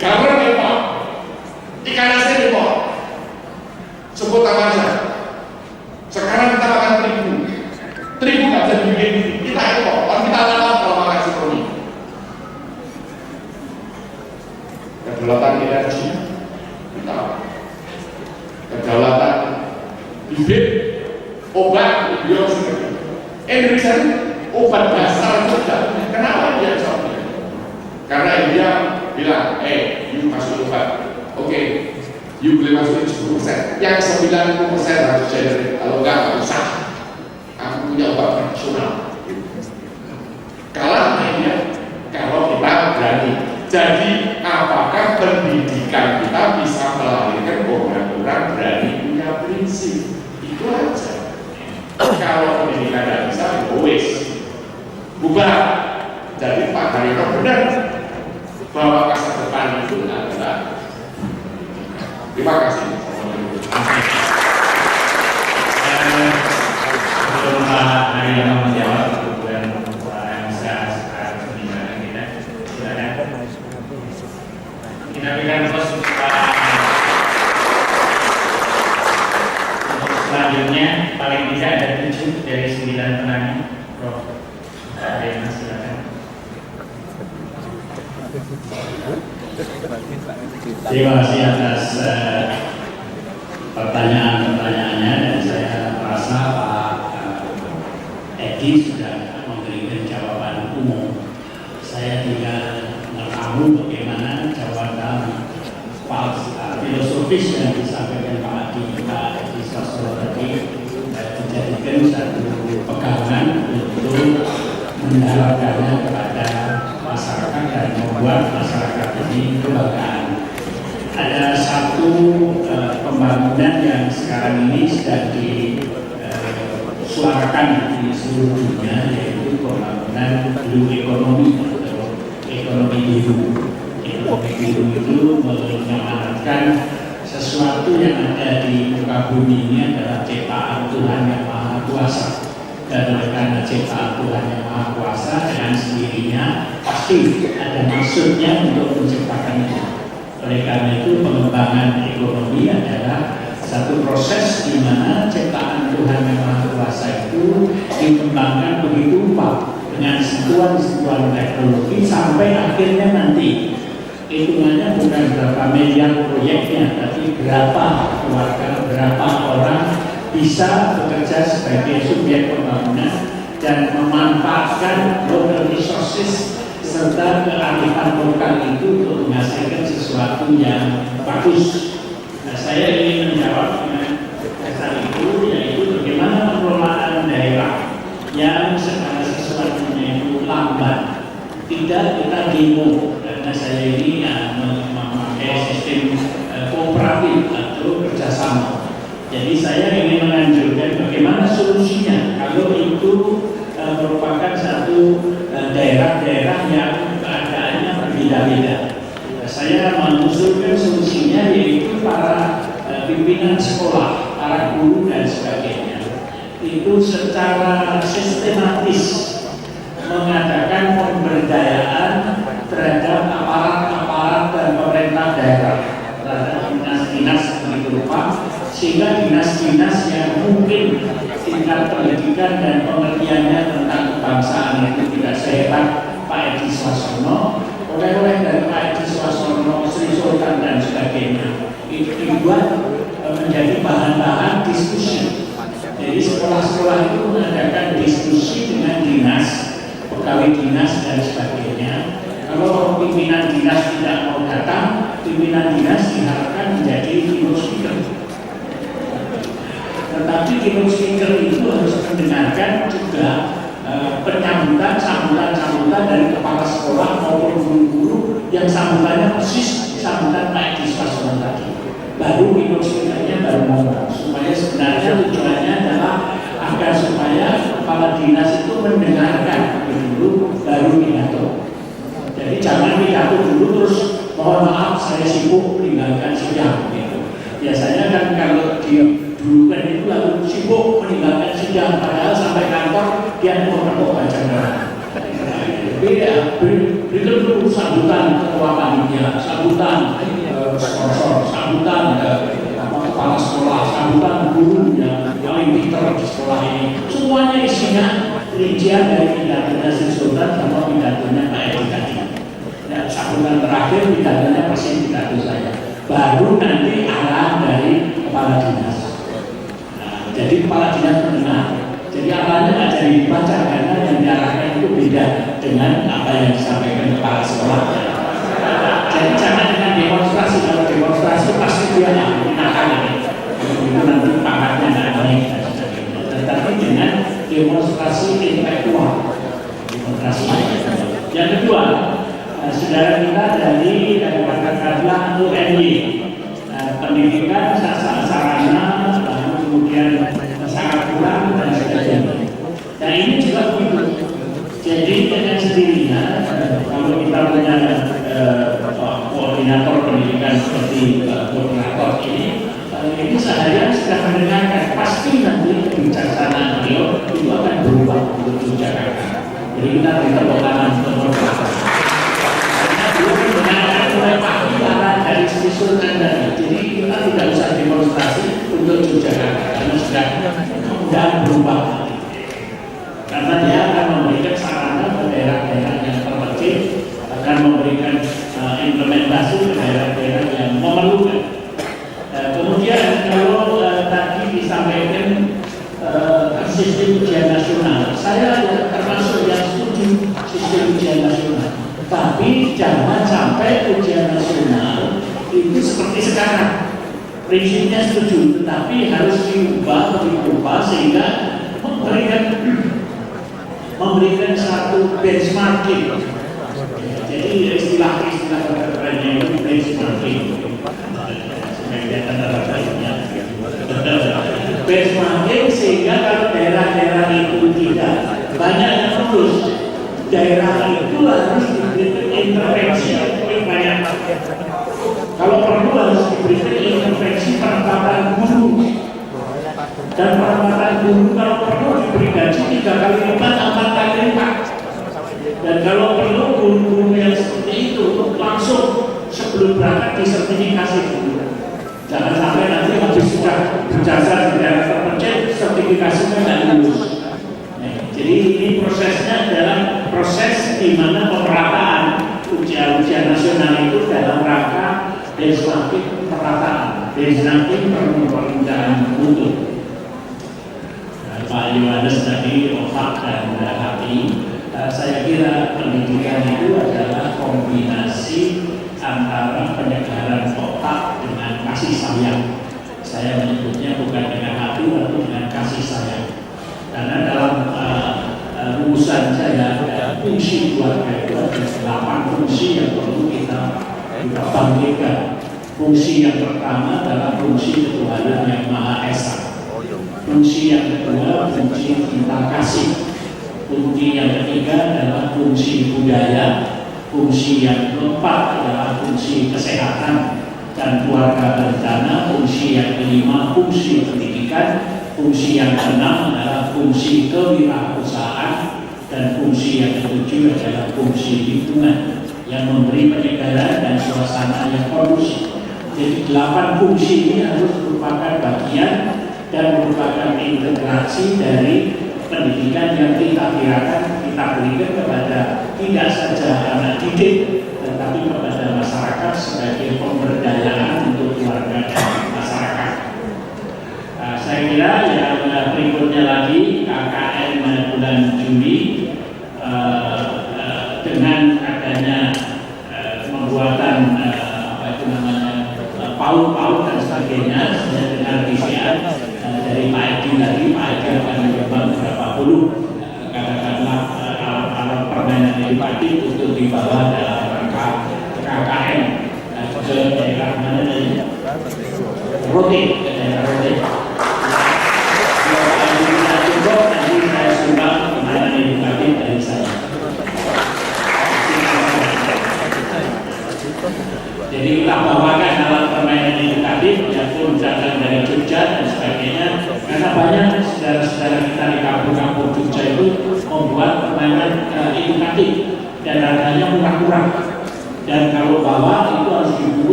garam impor, ikan asin impor, sebut apa aja. Sekarang kita makan terigu nggak bisa dibikin, kita impor, orang kita lawan kalau makan seperti kedaulatan energi kita, kedaulatan bibit, obat, biosfer. Indonesia itu obat dasar saja. Kenapa dia bisa? Karena India bilang, you masuk obat, oke, you boleh masukin 10%, yang 90% harus generate, kalau enggak usah. Aku punya obat tradisional. Kalah India, kalau kita berani. Jadi apakah pendidikan kita bisa melahirkan orang-orang berani punya prinsip? Itu aja. Kalau pendidikan tidak bisa, wis bubar. Jadi Pak Haryono benar bahwa masa depan itu adalah. Terima kasih. Sebelum Pak Haryono menjawab, kemudian Pak Emsa pembicaraan kita, silakan. Kita berikan terus Pak. Selanjutnya paling tidak ada 7 dari 9 penanya. Prof. Rena, silakan. Terima kasih atas pertanyaan-pertanyaannya, dan saya merasa Pak Edi sudah memberikan jawaban umum. Saya tinggal meramu bagaimana jawaban filosofis yang disampaikan Pak Edi Sasro tadi dijadikan satu pegangan untuk mendapatkannya kepada masyarakat dan membuat masyarakat ini kebanggaan. Ada satu pembangunan yang sekarang ini sedang disuarakan di seluruh dunia, yaitu pembangunan blue economy atau ekonomi biru. Ekonomi biru itu mengamanatkan sesuatu yang ada di muka bumi ini adalah ciptaan Tuhan yang Maha Kuasa. Dan oleh karena ciptaan Tuhan yang Maha Kuasa, dengan sendirinya pasti ada maksudnya untuk menciptakan itu. Oleh karena itu pengembangan ekonomi adalah satu proses di mana ciptaan Tuhan yang Maha Kuasa itu dikembangkan begitu rupa dengan sentuhan-sentuhan teknologi sampai akhirnya nanti hitungannya bukan berapa miliar proyeknya, tapi berapa keluarga, berapa orang bisa bekerja sebagai subjek pembangunan dan memanfaatkan local resources serta kearifan lokal itu untuk menghasilkan sesuatu yang bagus. Nah, saya ingin menjawab dengan dasar itu, yaitu bagaimana pengelolaan daerah yang segala sesuatunya itu lambat, tidak kita demo, karena saya ini memakai sistem kooperatif atau kerjasama. Jadi saya ingin menganjurkan bagaimana solusinya kalau itu merupakan satu daerah-daerah yang keadaannya berbeda-beda. Saya mengusulkan solusinya yaitu para pimpinan sekolah, para guru dan sebagainya itu secara sistematis mengadakan pemberdayaan terhadap aparat-aparat dan pemerintah daerah, terhadap dinas-dinas begitu rupa, sehingga dinas-dinas yang mungkin tingkat pendidikan dan pengertiannya tentang kebangsaan itu tidak sehebat Pak Edi Swasono, oleh-oleh dari Pak Edi Swasono, Sri Sultan dan sebagainya, itu dibuat menjadi bahan-bahan diskusi. Jadi sekolah-sekolah itu mengadakan diskusi dengan dinas, pegawai dinas dan sebagainya. Kalau pimpinan dinas tidak mau datang, pimpinan dinas diharapkan menjadi keynote speaker. Tetapi keynote speaker itu harus mendengarkan juga sambutan dari kepala sekolah maupun guru-guru yang sambutannya persis sambutan Pak Edi Swasono tadi. Baru keynote speakernya baru ngomong, supaya sebenarnya tujuannya adalah agar supaya kepala dinas itu mendengarkan dulu baru pidato. Jadi jangan pidato dulu terus mohon maaf saya sibuk meninggalkan sidang gitu. Biasanya kan kalau dia dulu kan itu lalu sibuk meninggalkan sidang, padahal sampai kantor dia mau baca Quran. Beda, berikan dulu sambutan ketua panitia, sambutan sponsor, sambutan kepala sekolah, sambutan guru yang paling pintar di sekolah ini. Semuanya isinya rincian dari pidatonya Sri Sultan sama pidatonya Pak Edi tadi. Dan sambutan terakhir pidatonya persis pidato saya. Baru nanti arahan dari kepala dinas. Nah, jadi kepala dinas mendengar. Jadi arahnya nggak jadi dibaca karena yang diarahkan itu beda dengan apa yang disampaikan kepala sekolah. Jadi jangan dengan demonstrasi, kalau demonstrasi pasti dia nakal ini. Itu nanti pangkatnya nggak naik. Tetapi dengan demonstrasi intelektual. Demonstrasi. Yang kedua, saudara kita dari katakanlah UNY, pendidikan sarana, lalu kemudian sangat kurang dan sebagainya. Dan ini juga begitu. Jadi dengan sendirinya kalau kita punya koordinator pendidikan seperti koordinator ini seharian sudah mendengarkan, pasti nanti kebijaksanaan beliau itu akan berubah untuk Jakarta. Jadi kita beri tepuk tangan untuk Bapak. Karena beliau mendengarkan mulai pagi arah dari Sri Sultan tadi. Jadi kita tidak usah demonstrasi untuk Yogyakarta karena sudah berubah. Karena dia akan memberikan sarana ke daerah-daerah yang terpencil, akan memberikan implementasi ke daerah-daerah yang memerlukan. Kemudian kalau tadi disampaikan sistem ujian nasional, saya termasuk yang setuju sistem ujian nasional. Tapi jangan sampai ujian nasional itu seperti sekarang. Prinsipnya setuju, tetapi harus diubah sehingga memberikan satu benchmarking. Jadi istilah kerennya itu benchmarking. Benchmarking sehingga kalau daerah-daerah itu tidak banyak yang lulus, daerah itu harus diberikan intervensi yang banyak. Kalau perlu harus diberikan intervensi penempatan guru. Dan penempatan guru kalau perlu diberi gaji 3 kali lipat, 4 kali lipat. Dan kalau perlu guru-guru yang seperti itu langsung sebelum berangkat disertifikasi dulu. Jangan sampai nanti habis sudah berjasa di daerah terpencil, sertifikasinya tidak lulus. Jadi ini prosesnya adalah proses di mana pemerataan ujian nasional itu dalam rangka benchmarking pemerataan, benchmarking permintaan mutu. Pak Yohanes tadi otak dan hati. Saya kira pendidikan itu adalah kombinasi antara penyegaran otak dengan kasih sayang. Saya menyebutnya bukan dengan hati, tapi dengan kasih sayang. Karena dalam rumusan saya ada fungsi keluarga itu ada 8 fungsi yang perlu kita bangkitkan. Fungsi yang pertama adalah fungsi ketuhanan yang Maha Esa. Fungsi yang kedua fungsi cinta kasih. Fungsi yang ketiga adalah fungsi budaya. Fungsi yang keempat adalah fungsi kesehatan dan keluarga berencana. Fungsi yang kelima fungsi pendidikan. Fungsi yang keenam adalah fungsi kewirausahaan, dan fungsi yang ketujuh adalah fungsi lingkungan yang memberi penyegaran dan suasana yang kondusif. Jadi 8 fungsi ini harus merupakan bagian dan merupakan integrasi dari pendidikan yang kita kirakan kita berikan kepada tidak saja anak didik, tetapi kepada masyarakat sebagai pemberdayaan untuk keluarga dan masyarakat. Saya kira yang berikutnya lagi KKN bulan Juli dengan adanya pembuatan PAUD dan sebagainya, saya dengar visian dari Pak Edi tadi, Pak Edi akan menyumbang beberapa puluh katakanlah alat permainan edukatif untuk dibawa dalam rangka KKN ke daerah mana dari Rote, ke daerah Rote. Cukup nanti saya sumbang permainan edukatif dari saya.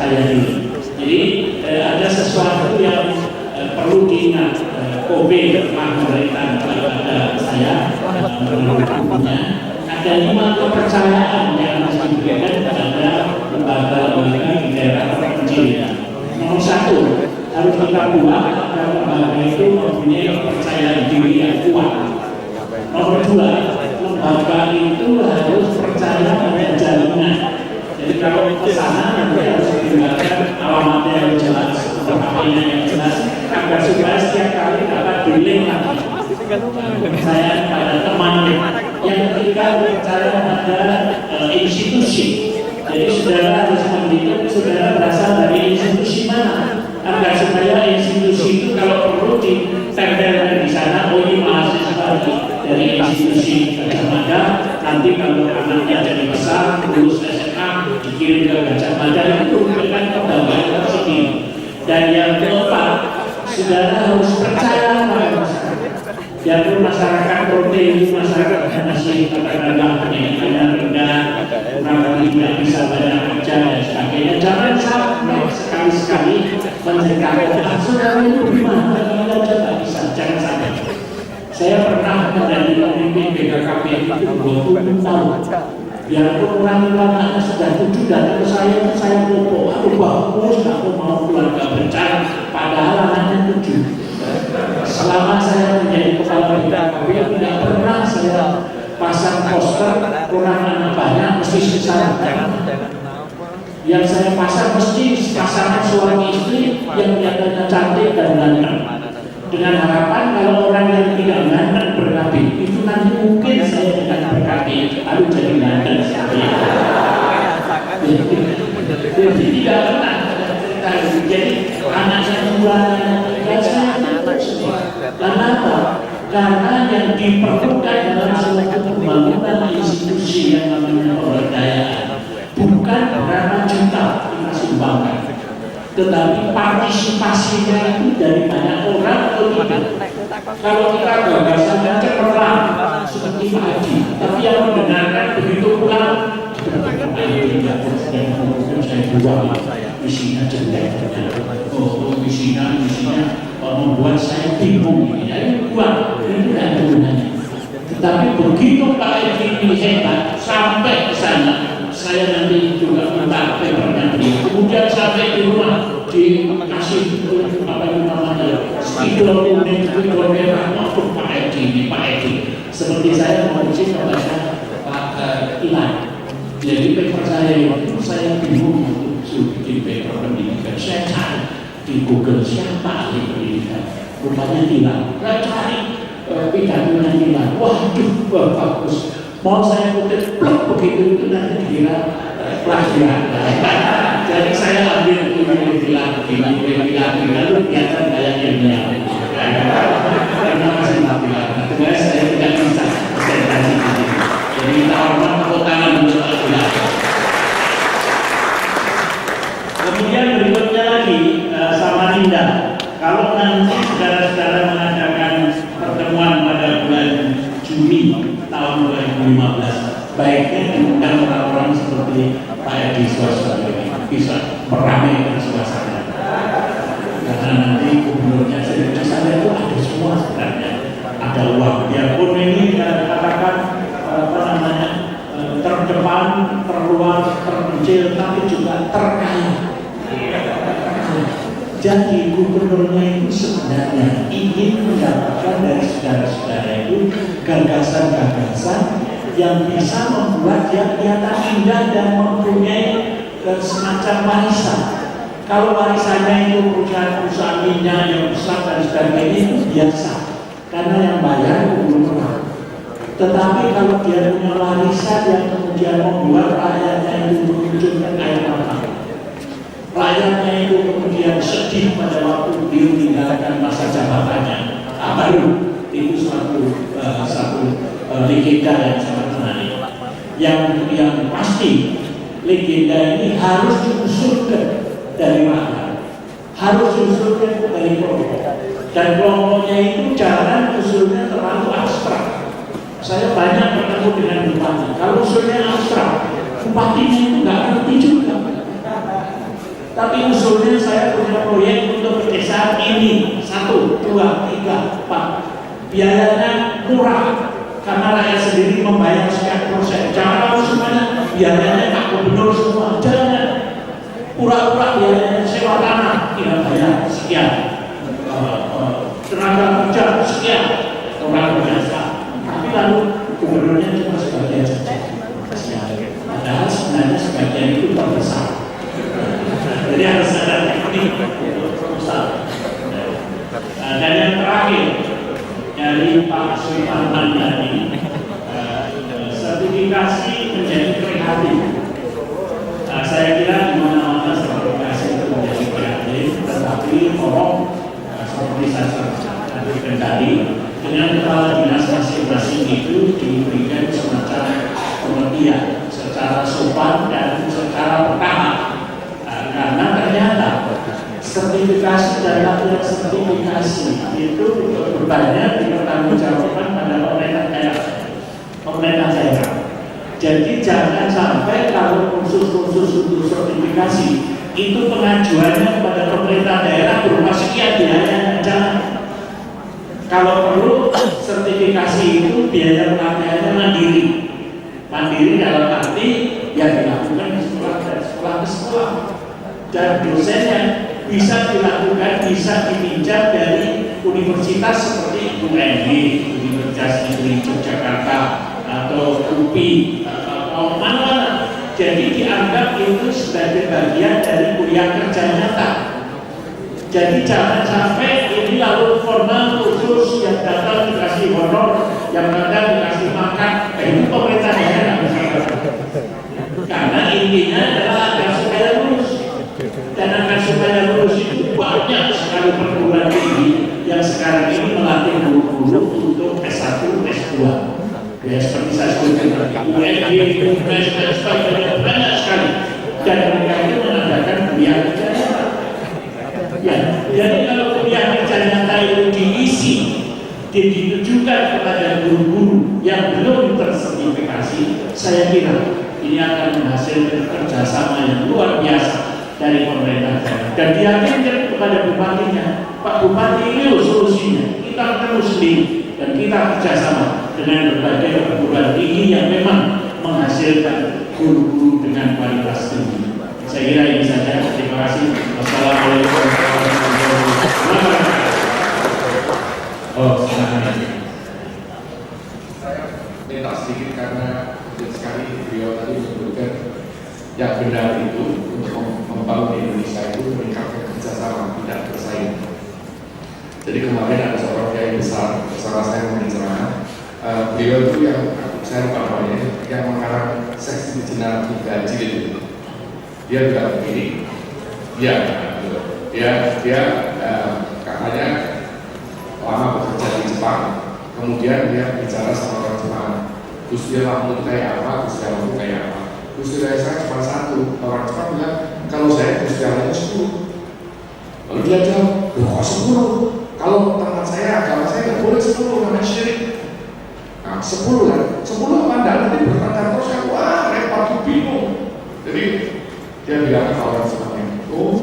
saya dulu. Jadi ada sesuatu yang perlu diingat. Kobe pernah memberikan kepada saya menurutnya ada 5 kepercayaan yang harus diberikan kepada lembaga-lembaga di daerah terpencil. Nomor 1, harus kita buat agar lembaga itu mempunyai kepercayaan diri yang kuat. Nomor 2, lembaga itu harus percaya pada jaminan. Jadi kalau ke sana nanti harus diberikan alamatnya yang jelas, HP-nya yang jelas, agar supaya setiap kali dapat di-link lagi. Percaya pada teman. Yang ketiga, percaya pada institusi. Jadi saudara harus menghitung saudara berasal dari institusi mana, agar supaya institusi itu kalau perlu ditempelkan di sana. Oh, ini mahasiswa dari institusi Gajah Mada. Nanti kalau anaknya jadi besar, lulus SMA, dikirim ke Gajah Mada, itu bukan kebanggaan tersendiri. Dan yang keempat, saudara harus percaya pada masyarakat. Biarpun masyarakat protein, masyarakat masih katakanlah pendidikannya rendah, kurang tidak bisa banyak kerja dan sebagainya. Jangan sampai sekali-sekali menceritakan saudara itu gimana, kalau tidak bisa, jangan sampai. Saya pernah menjadi pemimpin BKKP itu 20 tahun. Biarpun orang-orangnya sudah 7 dan saya lupa, aku bagus, aku mau keluarga bencana, padahal anaknya 7. Selama saya menjadi kepala BKKP tidak pernah saya pasang poster kurang anak banyak mesti sesama. Yang saya pasang mesti pasangan suami istri yang kelihatannya cantik dan ganteng. Dengan harapan kalau orang yang tidak ganteng berkabin itu nanti mungkin saya tidak berkabin lalu jadi ganteng. Jadi tidak pernah. Jadi anaknya 2 saya kenapa? Karena yang diperlukan dalam suatu pembangunan institusi yang namanya pemberdayaan bukan berapa juta kita sumbangkan, tetapi partisipasinya itu dari banyak orang atau tidak. Kalau kita gagasannya cemerlang seperti Pak Haji, tapi yang mendengarkan begitu pulang saya buang isinya jelek, isinya membuat saya bingung. Ya buang, itu tidak ada gunanya. Tetapi begitu Pak Haji ini hebat sampai ke sana, saya nanti juga minta papernya beliau. Kemudian sampai di rumah dikasih apa yang namanya spidol kuning, spidol merah untuk Pak Haji ini, Pak Haji. Seperti saya menguji kepada Pak Ilan. Jadi paper saya itu saya bingung untuk bikin paper pendidikan. Saya cari di Google siapa ahli pendidikan, rupanya Ilan. Saya cari pidatonya Ilan. Waduh, bagus. Mau saya kutip blok begitu itu nanti dikira plagiat. Jadi saya ambil bilang lalu kelihatan kayak ilmiah. Karena masih bilang, saya tidak bisa presentasi ini. Jadi kita hormat tepuk tangan untuk bilang. Kemudian berikutnya lagi Samarinda. Kalau nanti saudara-saudara mengadakan pertemuan pada bulan Juni tahun 2015, baiknya diundang orang-orang seperti Pak Edi Suarsono bisa meramaikan suasana. Karena nanti gubernurnya di sana itu ada semua sebenarnya, ada uang. Biarpun ini katakan apa namanya terdepan, terluar, terpencil, tapi juga terkaya. Jadi gubernurnya itu sebenarnya ingin mendapatkan dari saudara-saudara itu gagasan-gagasan yang bisa membuat dia kelihatan indah dan mempunyai semacam warisan. Kalau warisannya itu perusahaan minyak yang besar dan sebagainya itu biasa, karena yang bayar gubernur. Tetapi kalau dia punya warisan yang kemudian membuat rakyatnya itu menunjukkan air mata, rakyatnya itu kemudian sedih pada waktu dia meninggalkan masa jabatannya, baru itu satu legenda yang sangat menarik. Yang pasti legenda ini harus diusulkan dari mana? Harus diusulkan dari kelompok. Dan kelompoknya itu jangan usulnya terlalu abstrak. Saya banyak bertemu dengan bupati. Kalau usulnya abstrak, bupatinya itu nggak ngerti juga. Tapi usulnya saya punya proyek untuk pedesaan ini 1, 2, 3, 4. Biayanya murah karena rakyat sendiri membayar sekian persen. Jangan kamu semuanya biayanya Pak Gubernur semua. Jangan pura-pura biayanya sewa tanah kita bayar sekian, tenaga kerja sekian, orang biasa. Tapi lalu gubernurnya cuma sebagian saja. Padahal sebenarnya sebagian itu terbesar. Jadi harus ada teknik besar. Dan yang terakhir dari Pak Sulaiman tadi, sertifikasi menjadi kreatif. Saya kira di mana-mana sertifikasi itu menjadi kreatif, tetapi tolong seperti saya sampaikan tadi, dengan kepala dinas masing-masing itu diberikan semacam pengertian secara sopan dan secara bertahap. Karena ternyata sertifikasi dan latihan sertifikasi itu bebannya dipertanggungjawabkan pada pemerintah daerah. Jadi jangan sampai kalau khusus untuk sertifikasi itu pengajuannya kepada pemerintah daerah berupa sekian biayanya. Jangan. Kalau perlu sertifikasi itu biaya pelatihannya mandiri. Mandiri dalam arti yang dilakukan di sekolah dari sekolah ke sekolah. Dan dosennya bisa dilakukan, bisa dipinjam dari universitas seperti UNB, Universitas Negeri Yogyakarta, atau UPI, atau mana-mana. Jadi dianggap itu sebagai bagian dari kuliah kerja nyata. Jadi jangan sampai ini lalu formal khusus yang datang dikasih honor, yang datang dikasih makan, itu pemerintah daerah. Karena intinya adalah agar supaya lulus. Dan agar supaya lulus itu banyak sekali perguruan tinggi yang sekarang ini melatih guru-guru untuk S1, S2. Ya seperti saya sebutkan tadi, UNB, UNES, dan sebagainya banyak sekali. Dan mereka itu mengadakan kuliah kerja nyata. Ya, jadi kalau kuliah kerja nyata itu diisi, ditujukan kepada guru-guru yang belum tersertifikasi, saya kira ini akan menghasilkan kerjasama yang luar biasa dari pemerintah daerah. Dan diyakinkan kepada bupatinya, Pak Bupati ini loh solusinya. Kita ketemu sendiri dan kita kerjasama dengan berbagai perguruan tinggi yang memang menghasilkan guru-guru dengan kualitas tinggi. Saya kira ini saja. Terima kasih. Wassalamualaikum warahmatullahi wabarakatuh. Oh, silakan. Saya minta sedikit karena penting sekali beliau tadi menyebutkan yang benar itu untuk membangun Indonesia itu meningkatkan kerjasama, tidak bersaing. Jadi kemarin ada seorang kiai besar bersama saya membicarakan, beliau itu yang saya lupa namanya, yang mengarang seksi digital 3 jilid itu. Dia bilang begini, dia katanya lama bekerja di Jepang, kemudian dia bicara sama orang Jepang, Gusti Allah kayak apa, Gusti Allah kayak apa. Gusti Allah saya cuma 1, orang Jepang bilang kalau saya Gusti Allah 10. Lalu dia jawab, kok 10? Kalau tempat saya, agama saya nggak boleh 10, namanya syirik. Nah 10 kan, 10 apa enggak, nanti bertanya terus kan, wah repot, bingung. Jadi dia bilang ke orang Jepang, oh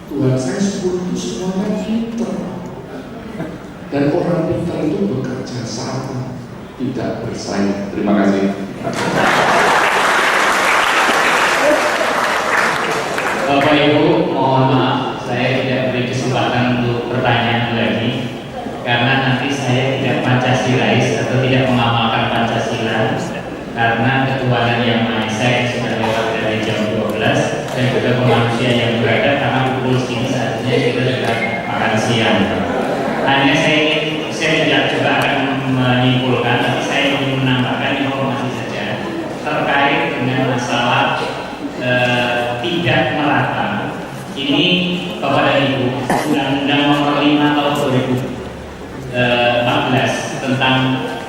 Tuhan saya 10 itu semuanya pinter. Dan orang pintar itu bekerja sama, tidak bersaing. Terima kasih. Bapak Ibu, mohon maaf, saya tidak beri kesempatan untuk pertanyaan lagi karena nanti saya tidak Pancasilais atau tidak mengamalkan Pancasila karena ketuhanan yang Maha Esa sudah lewat dari jam 12 dan juga manusia yang berada karena pukul segini saatnya kita sudah makan siang. Hanya saya tidak coba akan menyimpulkan, tapi saya ingin menambahkan informasi saja terkait dengan masalah tidak merata. Ini Bapak dan Ibu, Undang-Undang Nomor 5 Tahun 2014 tentang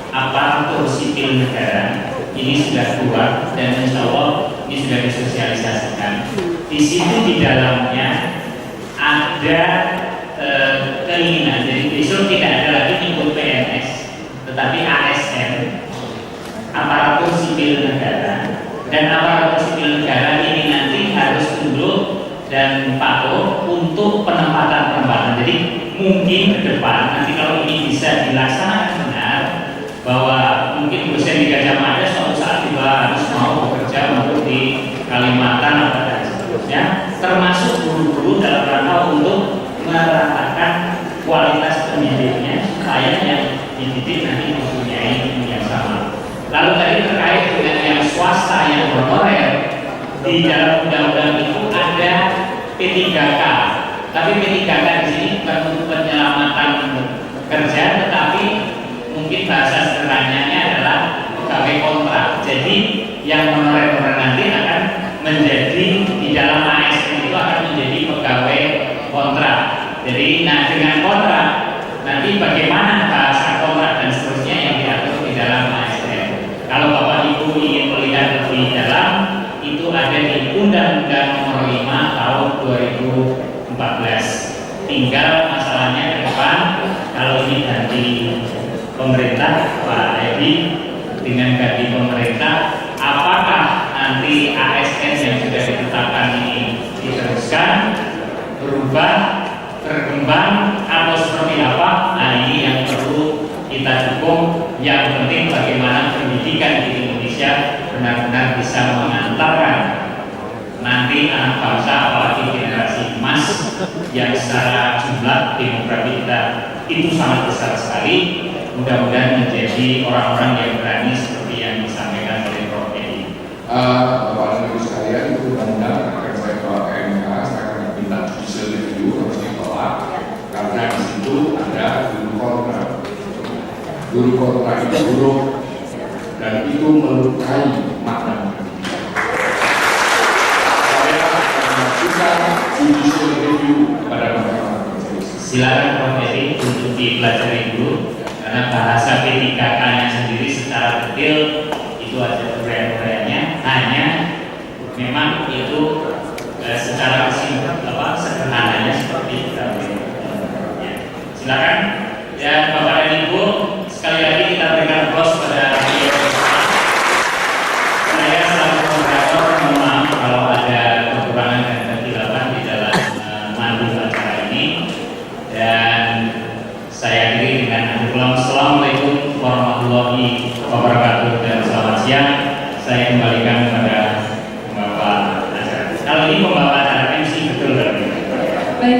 aparatur sipil negara ini sudah keluar dan insya Allah ini sudah disosialisasikan. Di situ di dalamnya ada keinginan, jadi besok tidak ada lagi ikut PNS, tetapi ASN, aparatur sipil negara, dan aparatur sipil negara ini nanti harus tunduk dan patuh untuk penempatan. Jadi mungkin ke depan nanti kalau ini bisa dilaksanakan benar, bahwa mungkin dosen di Gajah Mada suatu saat juga harus mau bekerja untuk di Kalimantan atau dan seterusnya, termasuk guru-guru dalam rangka untuk meratakan kualitas pendidiknya supaya yang dididik nanti mempunyai yang sama. Lalu tadi terkait dengan yang swasta yang honorer, di dalam undang-undang itu ada P3K, tapi P3K di sini bukan untuk penyelamatan kerja, tetapi mungkin bahasa sederhananya adalah pegawai kontrak. Jadi yang honorer nanti akan menjadi di dalam ASN itu akan menjadi pegawai kontrak. Jadi dengan kontrak nanti bagaimana bahasa kontrak dan seterusnya yang diatur di dalam ASN. Kalau Bapak Ibu ingin melihat lebih dalam, itu ada di Undang-Undang Nomor 5 Tahun 2014. Tinggal masalahnya ke depan, kalau ini ganti pemerintah, Pak Edi, dengan ganti pemerintah, apakah nanti ASN yang sudah ditetapkan ini diteruskan, berubah, berkembang, atau seperti apa? Nah, ini yang perlu kita dukung. Yang penting bagaimana pendidikan di Indonesia benar-benar bisa mengantarkan nanti anak bangsa, apalagi generasi emas yang secara jumlah demografi kita itu sangat besar sekali. Mudah-mudahan menjadi orang-orang yang berani seperti yang disampaikan oleh Prof. Edi. Bapak dan Ibu sekalian, itu undang-undang akan saya bawa ke MK, saya akan minta judicial review harus ditolak karena di situ ada guru kontrak itu buruk dan itu melukai makna pendidikan. Saya akan melakukan judicial review pada Mahkamah Konstitusi. Silakan Prof. Edi untuk dipelajari dulu, karena bahasa P3K-nya sendiri secara detail itu ada uraian-uraiannya, hanya memang itu secara sederhananya seperti itu. Silakan ya Bapak dan Ibu, sekali lagi kita berikan aplaus pada beliau. Saya selaku moderator mohon maaf kalau ada kekurangan dan ketidakan di dalam mandu acara ini, dan saya akhiri dengan Assalamualaikum warahmatullahi wabarakatuh dan selamat siang. Saya kembalikan kepada pembawa acara. Kalau ini pembawa acara MC betul kan? Baik,